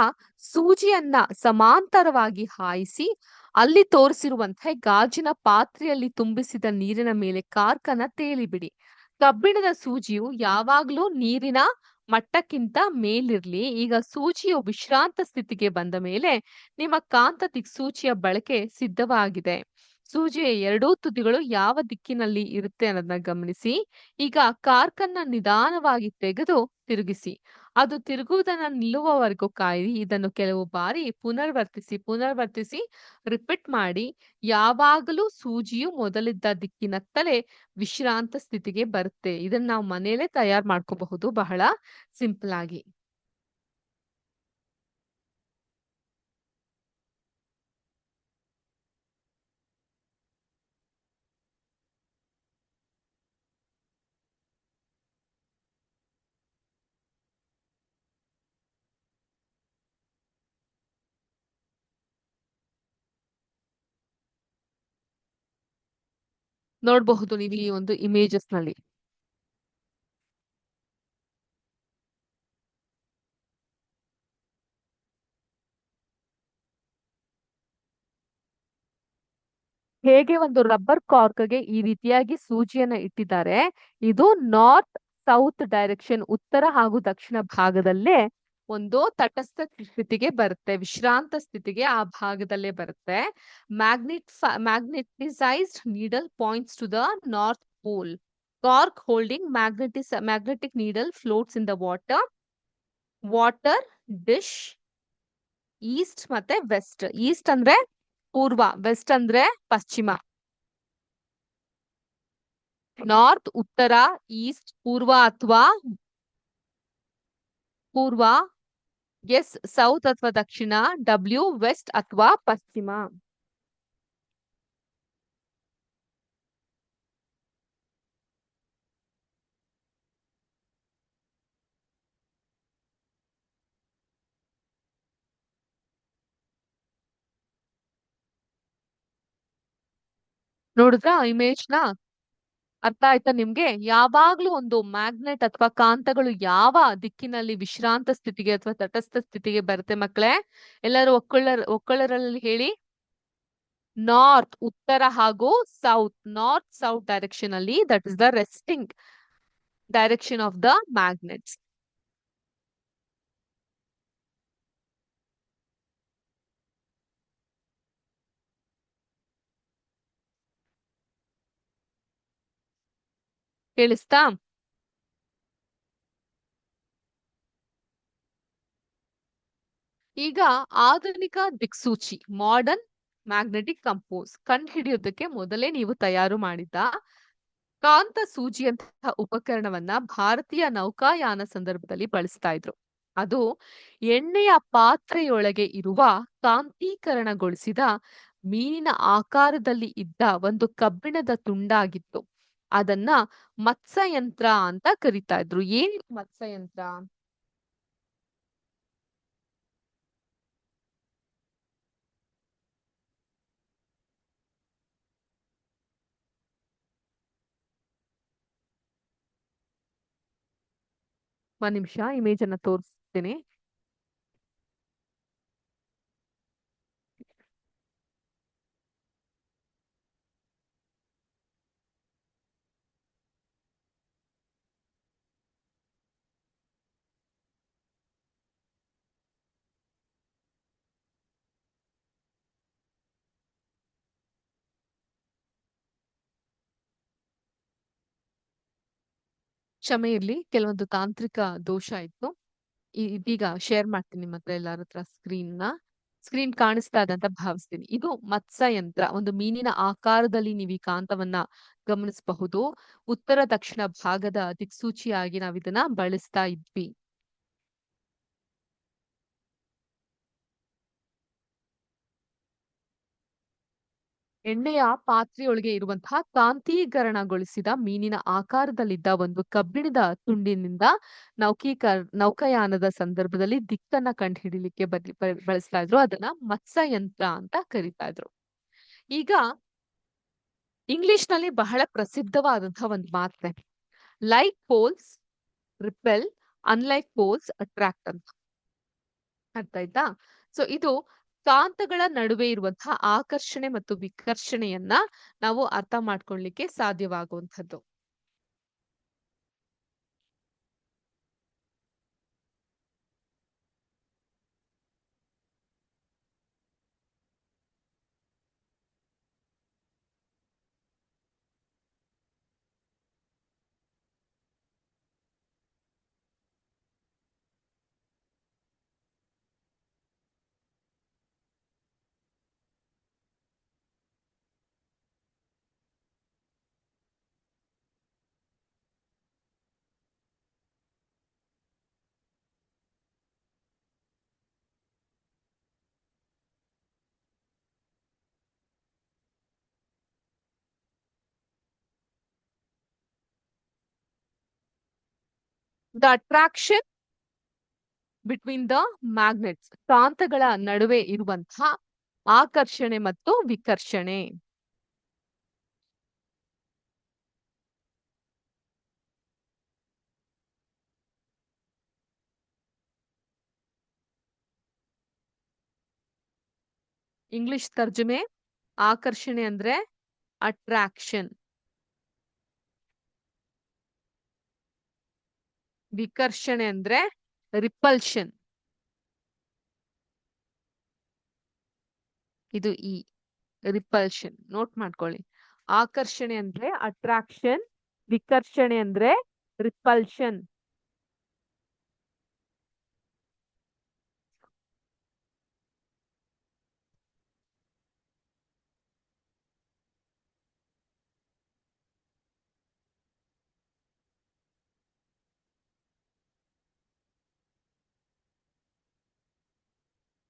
ಸೂಜಿಯನ್ನ ಸಮಾಂತರವಾಗಿ ಹಾಯಿಸಿ ಅಲ್ಲಿ ತೋರಿಸಿರುವಂತಹ ಗಾಜಿನ ಪಾತ್ರೆಯಲ್ಲಿ ತುಂಬಿಸಿದ ನೀರಿನ ಮೇಲೆ ಕಾರ್ಕ್ ಅನ್ನ ತೇಲಿಬಿಡಿ. ಕಬ್ಬಿಣದ ಸೂಜಿಯು ಯಾವಾಗ್ಲೂ ನೀರಿನ ಮಟ್ಟಕ್ಕಿಂತ ಮೇಲಿರ್ಲಿ. ಈಗ ಸೂಜಿಯು ವಿಶ್ರಾಂತ ಸ್ಥಿತಿಗೆ ಬಂದ ಮೇಲೆ ನಿಮ್ಮ ಕಾಂತ ದಿಕ್ಸೂಚಿಯ ಬಳಕೆ ಸಿದ್ಧವಾಗಿದೆ. ಸೂಜಿಯ ಎರಡೂ ತುದಿಗಳು ಯಾವ ದಿಕ್ಕಿನಲ್ಲಿ ಇರುತ್ತೆ ಅನ್ನೋದನ್ನ ಗಮನಿಸಿ. ಈಗ ಕಾರ್ಕನ್ನ ನಿಧಾನವಾಗಿ ತೆಗೆದು ತಿರುಗಿಸಿ. ಅದು ತಿರುಗುವುದನ್ನ ನಿಲ್ಲುವವರೆಗೂ ಕಾಯಿರಿ. ಇದನ್ನು ಕೆಲವು ಬಾರಿ ಪುನರ್ವರ್ತಿಸಿ ರಿಪೀಟ್ ಮಾಡಿ. ಯಾವಾಗಲೂ ಸೂಜಿಯು ಮೊದಲಿದ್ದ ದಿಕ್ಕಿನತ್ತಲೇ ವಿಶ್ರಾಂತ ಸ್ಥಿತಿಗೆ ಬರುತ್ತೆ. ಇದನ್ನ ನಾವು ಮನೇಲೆ ತಯಾರು ಮಾಡ್ಕೋಬಹುದು ಬಹಳ ಸಿಂಪಲ್ ಆಗಿ. ನೋಡಬಹುದು ನೀವು ಈ ಒಂದು ಇಮೇಜಸ್ ನಲ್ಲಿ. ಹೇಗೆ ಒಂದು ರಬ್ಬರ್ ಕಾರ್ಕ್ಗೆ ಈ ರೀತಿಯಾಗಿ ಸೂಜಿಯನ್ನ ಇಟ್ಟಿದ್ದಾರೆ. ಇದು ನಾರ್ತ್ ಸೌತ್ ಡೈರೆಕ್ಷನ್, ಉತ್ತರ ಹಾಗೂ ದಕ್ಷಿಣ ಭಾಗದಲ್ಲೇ ಒಂದು ತಟಸ್ಥ ಸ್ಥಿತಿಗೆ ಬರುತ್ತೆ, ವಿಶ್ರಾಂತ ಸ್ಥಿತಿಗೆ ಆ ಭಾಗದಲ್ಲೇ ಬರುತ್ತೆ. Magnetised needle points to the north pole. Cork holding magnetic needle floats in the water dish east ಮತ್ತೆ ವೆಸ್ಟ್. ಈಸ್ಟ್ ಅಂದ್ರೆ ಪೂರ್ವ, ವೆಸ್ಟ್ ಅಂದ್ರೆ ಪಶ್ಚಿಮ. ನಾರ್ತ್ ಉತ್ತರ, ಈಸ್ಟ್ ಪೂರ್ವ ಅಥವಾ ಪೂರ್ವ, ಎಸ್ ಸೌತ್ ಅಥವಾ ದಕ್ಷಿಣ, ಡಬ್ಲ್ಯೂ ವೆಸ್ಟ್ ಅಥವಾ ಪಶ್ಚಿಮ. ನೋಡಿದ್ರ ಇಮೇಜ್ ನ? ಅರ್ಥ ಆಯ್ತಾ ನಿಮ್ಗೆ? ಯಾವಾಗ್ಲೂ ಒಂದು ಮ್ಯಾಗ್ನೆಟ್ ಅಥವಾ ಕಾಂತಗಳು ಯಾವ ದಿಕ್ಕಿನಲ್ಲಿ ವಿಶ್ರಾಂತ ಸ್ಥಿತಿಗೆ ಅಥವಾ ತಟಸ್ಥ ಸ್ಥಿತಿಗೆ ಬರುತ್ತೆ ಮಕ್ಕಳೇ? ಎಲ್ಲರೂ ಒಕ್ಕೊಳ್ಳರಲ್ಲಿ ಹೇಳಿ. ನಾರ್ತ್ ಉತ್ತರ ಹಾಗೂ ಸೌತ್. ನಾರ್ತ್ ಸೌತ್ ಡೈರೆಕ್ಷನ್ ಅಲ್ಲಿ, that is the resting direction of the magnets. ಕೇಳಿಸ್ತಾ? ಈಗ ಆಧುನಿಕ ದಿಕ್ಸೂಚಿ, ಮಾಡರ್ನ್ ಮ್ಯಾಗ್ನೆಟಿಕ್ ಕಂಪೋಸ್ ಕಂಡುಹಿಡಿಯೋದಕ್ಕೆ ಮೊದಲೇ ನೀವು ತಯಾರು ಮಾಡಿದ್ದ ಕಾಂತ ಸೂಜಿಯಂತಹ ಉಪಕರಣವನ್ನ ಭಾರತೀಯ ನೌಕಾಯಾನ ಸಂದರ್ಭದಲ್ಲಿ ಬಳಸ್ತಾ ಇದ್ರು. ಅದು ಎಣ್ಣೆಯ ಪಾತ್ರೆಯೊಳಗೆ ಇರುವ ಕಾಂತೀಕರಣಗೊಳಿಸಿದ ಮೀನಿನ ಆಕಾರದಲ್ಲಿ ಇದ್ದ ಒಂದು ಕಬ್ಬಿಣದ ತುಂಡಾಗಿತ್ತು. ಅದನ್ನ ಮತ್ಸ್ಯಯಂತ್ರ ಅಂತ ಕರಿತಾ ಇದ್ರು. ಏನ್ ಮತ್ಸ್ಯಯಂತ್ರ? ಒಂದ್ ನಿಮಿಷ ಇಮೇಜ್ ಅನ್ನ ತೋರಿಸ್ತೇನೆ. ಕ್ಷಮೆ ಇರ್ಲಿ, ಕೆಲವೊಂದು ತಾಂತ್ರಿಕ ದೋಷ ಇತ್ತು. ಇದೀಗ ಶೇರ್ ಮಾಡ್ತೀನಿ ನಿಮ್ಮ ಹತ್ರ ಎಲ್ಲಾರ ಹತ್ರ ಸ್ಕ್ರೀನ್ ಕಾಣಿಸ್ತಾ ಇದೆ ಅಂತ ಭಾವಿಸ್ತೀನಿ. ಇದು ಮತ್ಸ್ಯಯಂತ್ರ, ಒಂದು ಮೀನಿನ ಆಕಾರದಲ್ಲಿ ನೀವು ಈ ಕಾಂತವನ್ನ ಗಮನಿಸಬಹುದು. ಉತ್ತರ ದಕ್ಷಿಣ ಭಾಗದ ದಿಕ್ಸೂಚಿಯಾಗಿ ನಾವು ಇದನ್ನ ಬಳಸ್ತಾ ಇದ್ವಿ. ಎಣ್ಣೆಯ ಪಾತ್ರೆಯೊಳಗೆ ಇರುವಂತಹ ಕಾಂತೀಕರಣಗೊಳಿಸಿದ ಮೀನಿನ ಆಕಾರದಲ್ಲಿದ್ದ ಒಂದು ಕಬ್ಬಿಣದ ತುಂಡಿನಿಂದ ನೌಕಾಯಾನದ ಸಂದರ್ಭದಲ್ಲಿ ದಿಕ್ಕನ್ನ ಕಂಡುಹಿಡಿಲಿಕ್ಕೆ ಬಳಸ್ತಾ ಇದ್ರು. ಅದನ್ನ ಮತ್ಸ್ಯಯಂತ್ರ ಅಂತ ಕರಿತಾ ಇದ್ರು. ಈಗ ಇಂಗ್ಲಿಷ್ ನಲ್ಲಿ ಬಹಳ ಪ್ರಸಿದ್ಧವಾದಂತಹ ಒಂದು ಮಾತ್ರೆ, like poles repel, unlike poles attract ಅಂತ. ಅರ್ಥ ಆಯ್ತಾ? ಸೊ ಇದು ಕಾಂತಗಳ ನಡುವೆ ಇರುವಂತಹ ಆಕರ್ಷಣೆ ಮತ್ತು ವಿಕರ್ಷಣೆಯನ್ನ ನಾವು ಅರ್ಥ ಮಾಡ್ಕೊಳ್ಳಿಕ್ಕೆ ಸಾಧ್ಯವಾಗುವಂಥದ್ದು. The attraction between the magnets, ಕಾಂತಗಳ ನಡುವೆ ಇರುವಂತಹ ಆಕರ್ಷಣೆ ಮತ್ತು ವಿಕರ್ಷಣೆ. ಇಂಗ್ಲಿಷ್ ತರ್ಜುಮೆ ಆಕರ್ಷಣೆ ಅಂದ್ರೆ ಅಟ್ರಾಕ್ಷನ್, ವಿಕರ್ಷಣೆ ಅಂದ್ರೆ ರಿಪಲ್ಷನ್. ಇದು ಈ ರಿಪಲ್ಷನ್ ನೋಟ್ ಮಾಡ್ಕೊಳ್ಳಿ. ಆಕರ್ಷಣೆ ಅಂದ್ರೆ ಅಟ್ರಾಕ್ಷನ್, ವಿಕರ್ಷಣೆ ಅಂದ್ರೆ ರಿಪಲ್ಷನ್.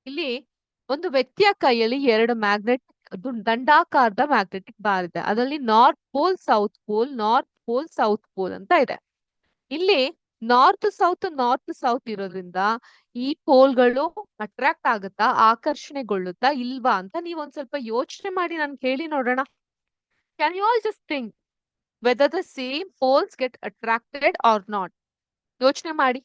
ಇಲ್ಲಿ ಒಂದು ವ್ಯಕ್ತಿಯ ಕೈಯಲ್ಲಿ ಎರಡು ದಂಡಾಕಾರದ ಮ್ಯಾಗ್ನೆಟಿಕ್ ಬಾರ್ ಇದೆ. ಅದರಲ್ಲಿ north pole, south pole, north pole, south pole ಅಂತ ಇದೆ. ಇಲ್ಲಿ ನಾರ್ತ್ ಸೌತ್ ಇರೋದ್ರಿಂದ ಈ ಪೋಲ್ಗಳು ಅಟ್ರಾಕ್ಟ್ ಆಗುತ್ತಾ, ಆಕರ್ಷಣೆಗೊಳ್ಳುತ್ತಾ ಇಲ್ವಾ ಅಂತ ನೀವ್ ಒಂದ್ ಸ್ವಲ್ಪ ಯೋಚನೆ ಮಾಡಿ ನನ್ ಹೇಳಿ ನೋಡೋಣ. Can you all just think whether the same poles get attracted or not? ಯೋಚನೆ ಮಾಡಿ.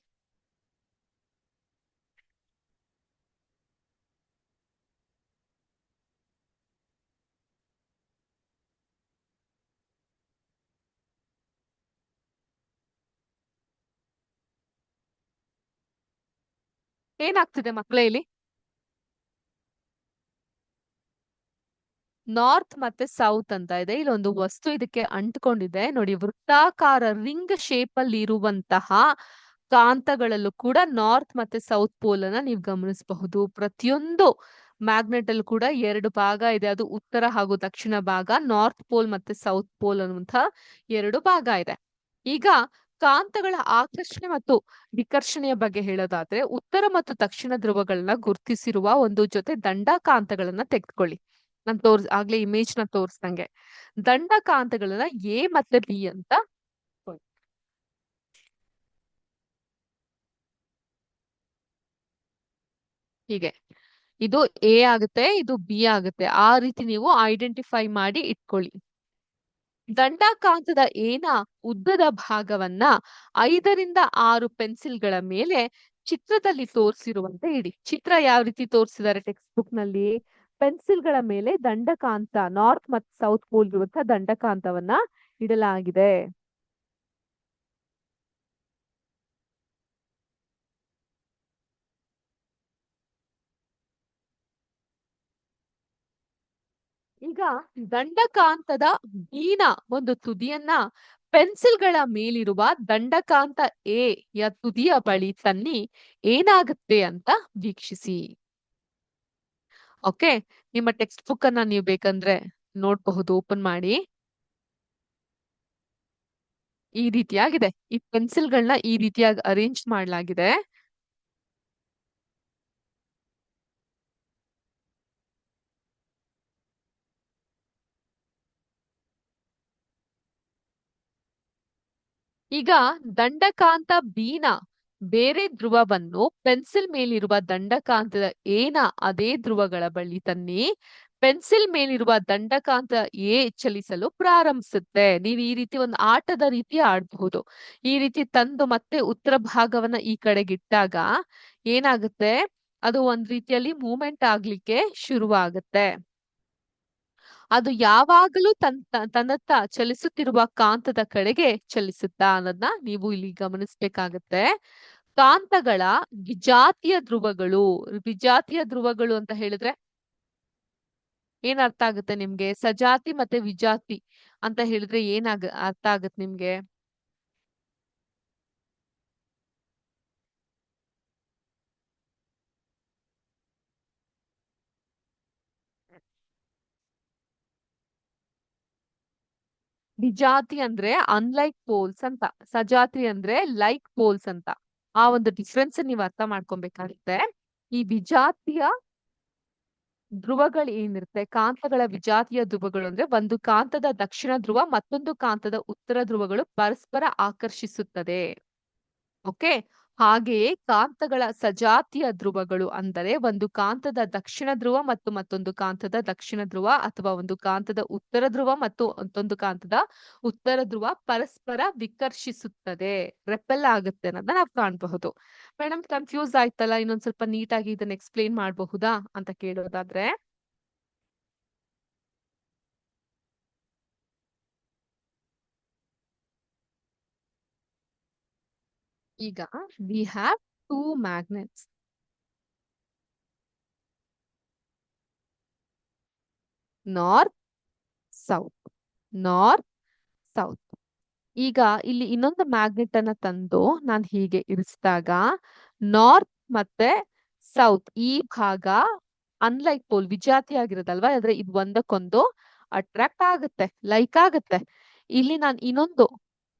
ಏನಾಗ್ತಿದೆ ಮಕ್ಳೇ ಇಲ್ಲಿ? ನಾರ್ತ್ ಮತ್ತೆ ಸೌತ್ ಅಂತ ಇದೆ. ಇಲ್ಲೊಂದು ವಸ್ತು ಇದಕ್ಕೆ ಅಂಟ್ಕೊಂಡಿದೆ ನೋಡಿ. ವೃತ್ತಾಕಾರ ರಿಂಗ್ ಶೇಪ್ ಅಲ್ಲಿ ಇರುವಂತಹ ಕಾಂತಗಳಲ್ಲೂ ಕೂಡ ನಾರ್ತ್ ಮತ್ತೆ ಸೌತ್ ಪೋಲ್ ಅನ್ನ ನೀವು ಗಮನಿಸಬಹುದು. ಪ್ರತಿಯೊಂದು ಮ್ಯಾಗ್ನೆಟ್ ಅಲ್ಲೂ ಕೂಡ ಎರಡು ಭಾಗ ಇದೆ. ಅದು ಉತ್ತರ ಹಾಗೂ ದಕ್ಷಿಣ ಭಾಗ. ನಾರ್ತ್ ಪೋಲ್ ಮತ್ತೆ ಸೌತ್ ಪೋಲ್ ಅನ್ನುವಂಥ ಎರಡು ಭಾಗ ಇದೆ. ಈಗ ಕಾಂತಗಳ ಆಕರ್ಷಣೆ ಮತ್ತು ವಿಕರ್ಷಣೆಯ ಬಗ್ಗೆ ಹೇಳೋದಾದ್ರೆ, ಉತ್ತರ ಮತ್ತು ದಕ್ಷಿಣ ಧ್ರುವಗಳನ್ನ ಗುರುತಿಸಿರುವ ಒಂದು ಜೊತೆ ದಂಡಕಾಂತಗಳನ್ನ ತೆಗೆದುಕೊಳ್ಳಿ. ನಾನ್ ಆಗ್ಲೇ ಇಮೇಜ್ ನ ತೋರ್ಸ್ದಂಗೆ ದಂಡಕಾಂತಗಳನ್ನ ಎ ಮತ್ತೆ ಬಿ ಅಂತ ಹೀಗೆ. ಇದು ಎ ಆಗುತ್ತೆ, ಇದು ಬಿ ಆಗುತ್ತೆ. ಆ ರೀತಿ ನೀವು ಐಡೆಂಟಿಫೈ ಮಾಡಿ ಇಟ್ಕೊಳ್ಳಿ. ದಂಡಕಾಂತದ ಏನ ಉದ್ದದ ಭಾಗವನ್ನ 5 ರಿಂದ 6 ಪೆನ್ಸಿಲ್ಗಳ ಮೇಲೆ ಚಿತ್ರದಲ್ಲಿ ತೋರಿಸಿರುವಂತೆ ಇಡಿ. ಚಿತ್ರ ಯಾವ ರೀತಿ ತೋರಿಸಿದ್ದಾರೆ ಟೆಕ್ಸ್ಟ್ ಬುಕ್ ನಲ್ಲಿ? ಪೆನ್ಸಿಲ್ಗಳ ಮೇಲೆ ದಂಡಕಾಂತ, ನಾರ್ತ್ ಮತ್ತು ಸೌತ್ ಪೋಲ್ ಇರುವಂತಹ ದಂಡಕಾಂತವನ್ನ ಇಡಲಾಗಿದೆ. ಈಗ ದಂಡಕಾಂತದ ಬೀನ ಒಂದು ತುದಿಯನ್ನ ಪೆನ್ಸಿಲ್ಗಳ ಮೇಲಿರುವ ದಂಡಕಾಂತ ಎ ಯ ತುದಿಯ ಬಳಿ ತನ್ನಿ ಏನಾಗುತ್ತೆ ಅಂತ ವೀಕ್ಷಿಸಿ. ಓಕೆ, ನಿಮ್ಮ ಟೆಕ್ಸ್ಟ್ ಬುಕ್ ಅನ್ನ ನೀವು ಬೇಕಂದ್ರೆ ನೋಡಬಹುದು, ಓಪನ್ ಮಾಡಿ. ಈ ರೀತಿಯಾಗಿದೆ. ಈ ಪೆನ್ಸಿಲ್ಗಳನ್ನ ಈ ರೀತಿಯಾಗಿ ಅರೇಂಜ್ ಮಾಡಲಾಗಿದೆ. ಈಗ ದಂಡಕಾಂತ ಬೀನ ಬೇರೆ ಧ್ರುವವನ್ನು ಪೆನ್ಸಿಲ್ ಮೇಲಿರುವ ದಂಡಕಾಂತದ ಏನ ಅದೇ ಧ್ರುವಗಳ ಬಳಿ ತನ್ನಿ ಪೆನ್ಸಿಲ್ ಮೇಲಿರುವ ದಂಡಕಾಂತ ಎ ಚಲಿಸಲು ಪ್ರಾರಂಭಿಸುತ್ತೆ. ನೀವು ಈ ರೀತಿ ಒಂದು ಆಟದ ರೀತಿ ಆಡಬಹುದು. ಈ ರೀತಿ ತಂದು ಮತ್ತೆ ಉತ್ತರ ಭಾಗವನ್ನ ಈ ಕಡೆಗಿಟ್ಟಾಗ ಏನಾಗುತ್ತೆ, ಅದು ಒಂದ್ ರೀತಿಯಲ್ಲಿ ಮೂವ್ಮೆಂಟ್ ಆಗ್ಲಿಕ್ಕೆ ಶುರುವಾಗುತ್ತೆ. ಅದು ಯಾವಾಗಲೂ ತನ್ನತ್ತ ಚಲಿಸುತ್ತಿರುವ ಕಾಂತದ ಕಡೆಗೆ ಚಲಿಸುತ್ತಾ ಅನ್ನೋದನ್ನ ನೀವು ಇಲ್ಲಿ ಗಮನಿಸ್ಬೇಕಾಗತ್ತೆ. ಕಾಂತಗಳ ವಿಜಾತಿಯ ಧ್ರುವಗಳು. ವಿಜಾತಿಯ ಧ್ರುವಗಳು ಅಂತ ಹೇಳಿದ್ರೆ ಏನ್ ಅರ್ಥ ಆಗುತ್ತೆ ನಿಮ್ಗೆ? ಸಜಾತಿ ಮತ್ತೆ ವಿಜಾತಿ ಅಂತ ಹೇಳಿದ್ರೆ ಅರ್ಥ ಆಗುತ್ತೆ ನಿಮ್ಗೆ? ವಿಜಾತಿ ಅಂದ್ರೆ ಅನ್ಲೈಕ್ ಪೋಲ್ಸ್ ಅಂತ, ಸಜಾತಿ ಅಂದ್ರೆ ಲೈಕ್ ಪೋಲ್ಸ್ ಅಂತ. ಆ ಒಂದು ಡಿಫ್ರೆನ್ಸ್ ನೀವು ಅರ್ಥ ಮಾಡ್ಕೊಬೇಕಾಗುತ್ತೆ. ಈ ವಿಜಾತಿಯ ಧ್ರುವಗಳು ಏನಿರುತ್ತೆ, ಕಾಂತಗಳ ವಿಜಾತಿಯ ಧ್ರುವಗಳು ಅಂದ್ರೆ ಒಂದು ಕಾಂತದ ದಕ್ಷಿಣ ಧ್ರುವ ಮತ್ತೊಂದು ಕಾಂತದ ಉತ್ತರ ಧ್ರುವಗಳು ಪರಸ್ಪರ ಆಕರ್ಷಿಸುತ್ತದೆ. ಓಕೆ, ಹಾಗೆಯೇ ಕಾಂತಗಳ ಸಜಾತಿಯ ಧ್ರುವಗಳು ಅಂದರೆ ಒಂದು ಕಾಂತದ ದಕ್ಷಿಣ ಧ್ರುವ ಮತ್ತು ಮತ್ತೊಂದು ಕಾಂತದ ದಕ್ಷಿಣ ಧ್ರುವ, ಅಥವಾ ಒಂದು ಕಾಂತದ ಉತ್ತರ ಧ್ರುವ ಮತ್ತು ಮತ್ತೊಂದು ಕಾಂತದ ಉತ್ತರ ಧ್ರುವ ಪರಸ್ಪರ ವಿಕರ್ಷಿಸುತ್ತದೆ, ರೆಪೆಲ್ ಆಗುತ್ತೆ ಅನ್ನೋದನ್ನ ನಾವು ಕಾಣಬಹುದು. ಮೇಡಮ್ ಕನ್ಫ್ಯೂಸ್ ಆಯ್ತಲ್ಲ, ಇನ್ನೊಂದ್ ಸ್ವಲ್ಪ ನೀಟಾಗಿ ಇದನ್ನ ಎಕ್ಸ್ಪ್ಲೇನ್ ಮಾಡಬಹುದಾ ಅಂತ ಕೇಳೋದಾದ್ರೆ, ಈಗ we have two magnets. North, South. North, South. ಈಗ ಇಲ್ಲಿ ಇನ್ನೊಂದು ಮ್ಯಾಗ್ನೆಟ್ ಅನ್ನ ತಂದು ನಾನು ಹೀಗೆ ಇರಿಸಿದಾಗ ನಾರ್ತ್ ಮತ್ತೆ ಸೌತ್ ಈ ಭಾಗ ಅನ್ಲೈಕ್ ಪೋಲ್ ವಿಜಾತಿಯಾಗಿರೋದಲ್ವಾ, ಆದ್ರೆ ಇದು ಒಂದಕ್ಕೊಂದು ಅಟ್ರಾಕ್ಟ್ ಆಗುತ್ತೆ, ಲೈಕ್ ಆಗುತ್ತೆ. ಇಲ್ಲಿ ನಾನು ಇನ್ನೊಂದು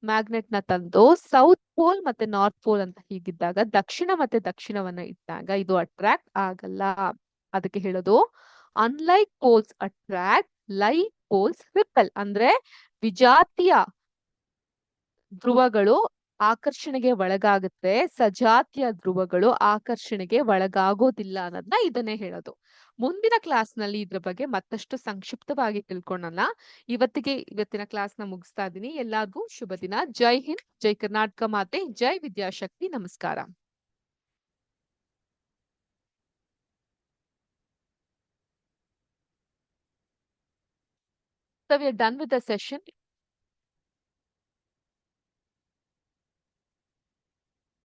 ಮ್ಯಾಗ್ನೆಟ್ ನ ತಂದು ಸೌತ್ ಪೋಲ್ ಮತ್ತೆ ನಾರ್ತ್ ಪೋಲ್ ಅಂತ ಹೀಗಿದ್ದಾಗ ದಕ್ಷಿಣ ಮತ್ತೆ ದಕ್ಷಿಣವನ್ನ ಇಟ್ಟಾಗ ಇದು ಅಟ್ರಾಕ್ಟ್ ಆಗಲ್ಲ. ಅದಕ್ಕೆ ಹೇಳೋದು unlike poles attract, like poles repel. ಅಂದ್ರೆ ವಿಜಾತಿಯ ಧ್ರುವಗಳು ಆಕರ್ಷಣೆಗೆ ಒಳಗಾಗುತ್ತೆ, ಸಜಾತಿಯ ಧ್ರುವಗಳು ಆಕರ್ಷಣೆಗೆ ಒಳಗಾಗೋದಿಲ್ಲ ಅನ್ನೋದನ್ನ ಇದನ್ನೇ ಹೇಳೋದು. ಮುಂದಿನ ಕ್ಲಾಸ್ ನಲ್ಲಿ ಇದ್ರ ಬಗ್ಗೆ ಮತ್ತಷ್ಟು ಸಂಕ್ಷಿಪ್ತವಾಗಿ ತಿಳ್ಕೊಳ್ಳೋಣ. ಇವತ್ತಿನ ಕ್ಲಾಸ್ ನ ಮುಗಿಸ್ತಾ ಇದ್ದೀನಿ. ಎಲ್ಲಾರ್ಗೂ ಶುಭ ದಿನ. ಜೈ ಹಿಂದ್, ಜೈ ಕರ್ನಾಟಕ ಮಾತೆ, ಜೈ ವಿದ್ಯಾಶಕ್ತಿ. ನಮಸ್ಕಾರ. So we are done with the session.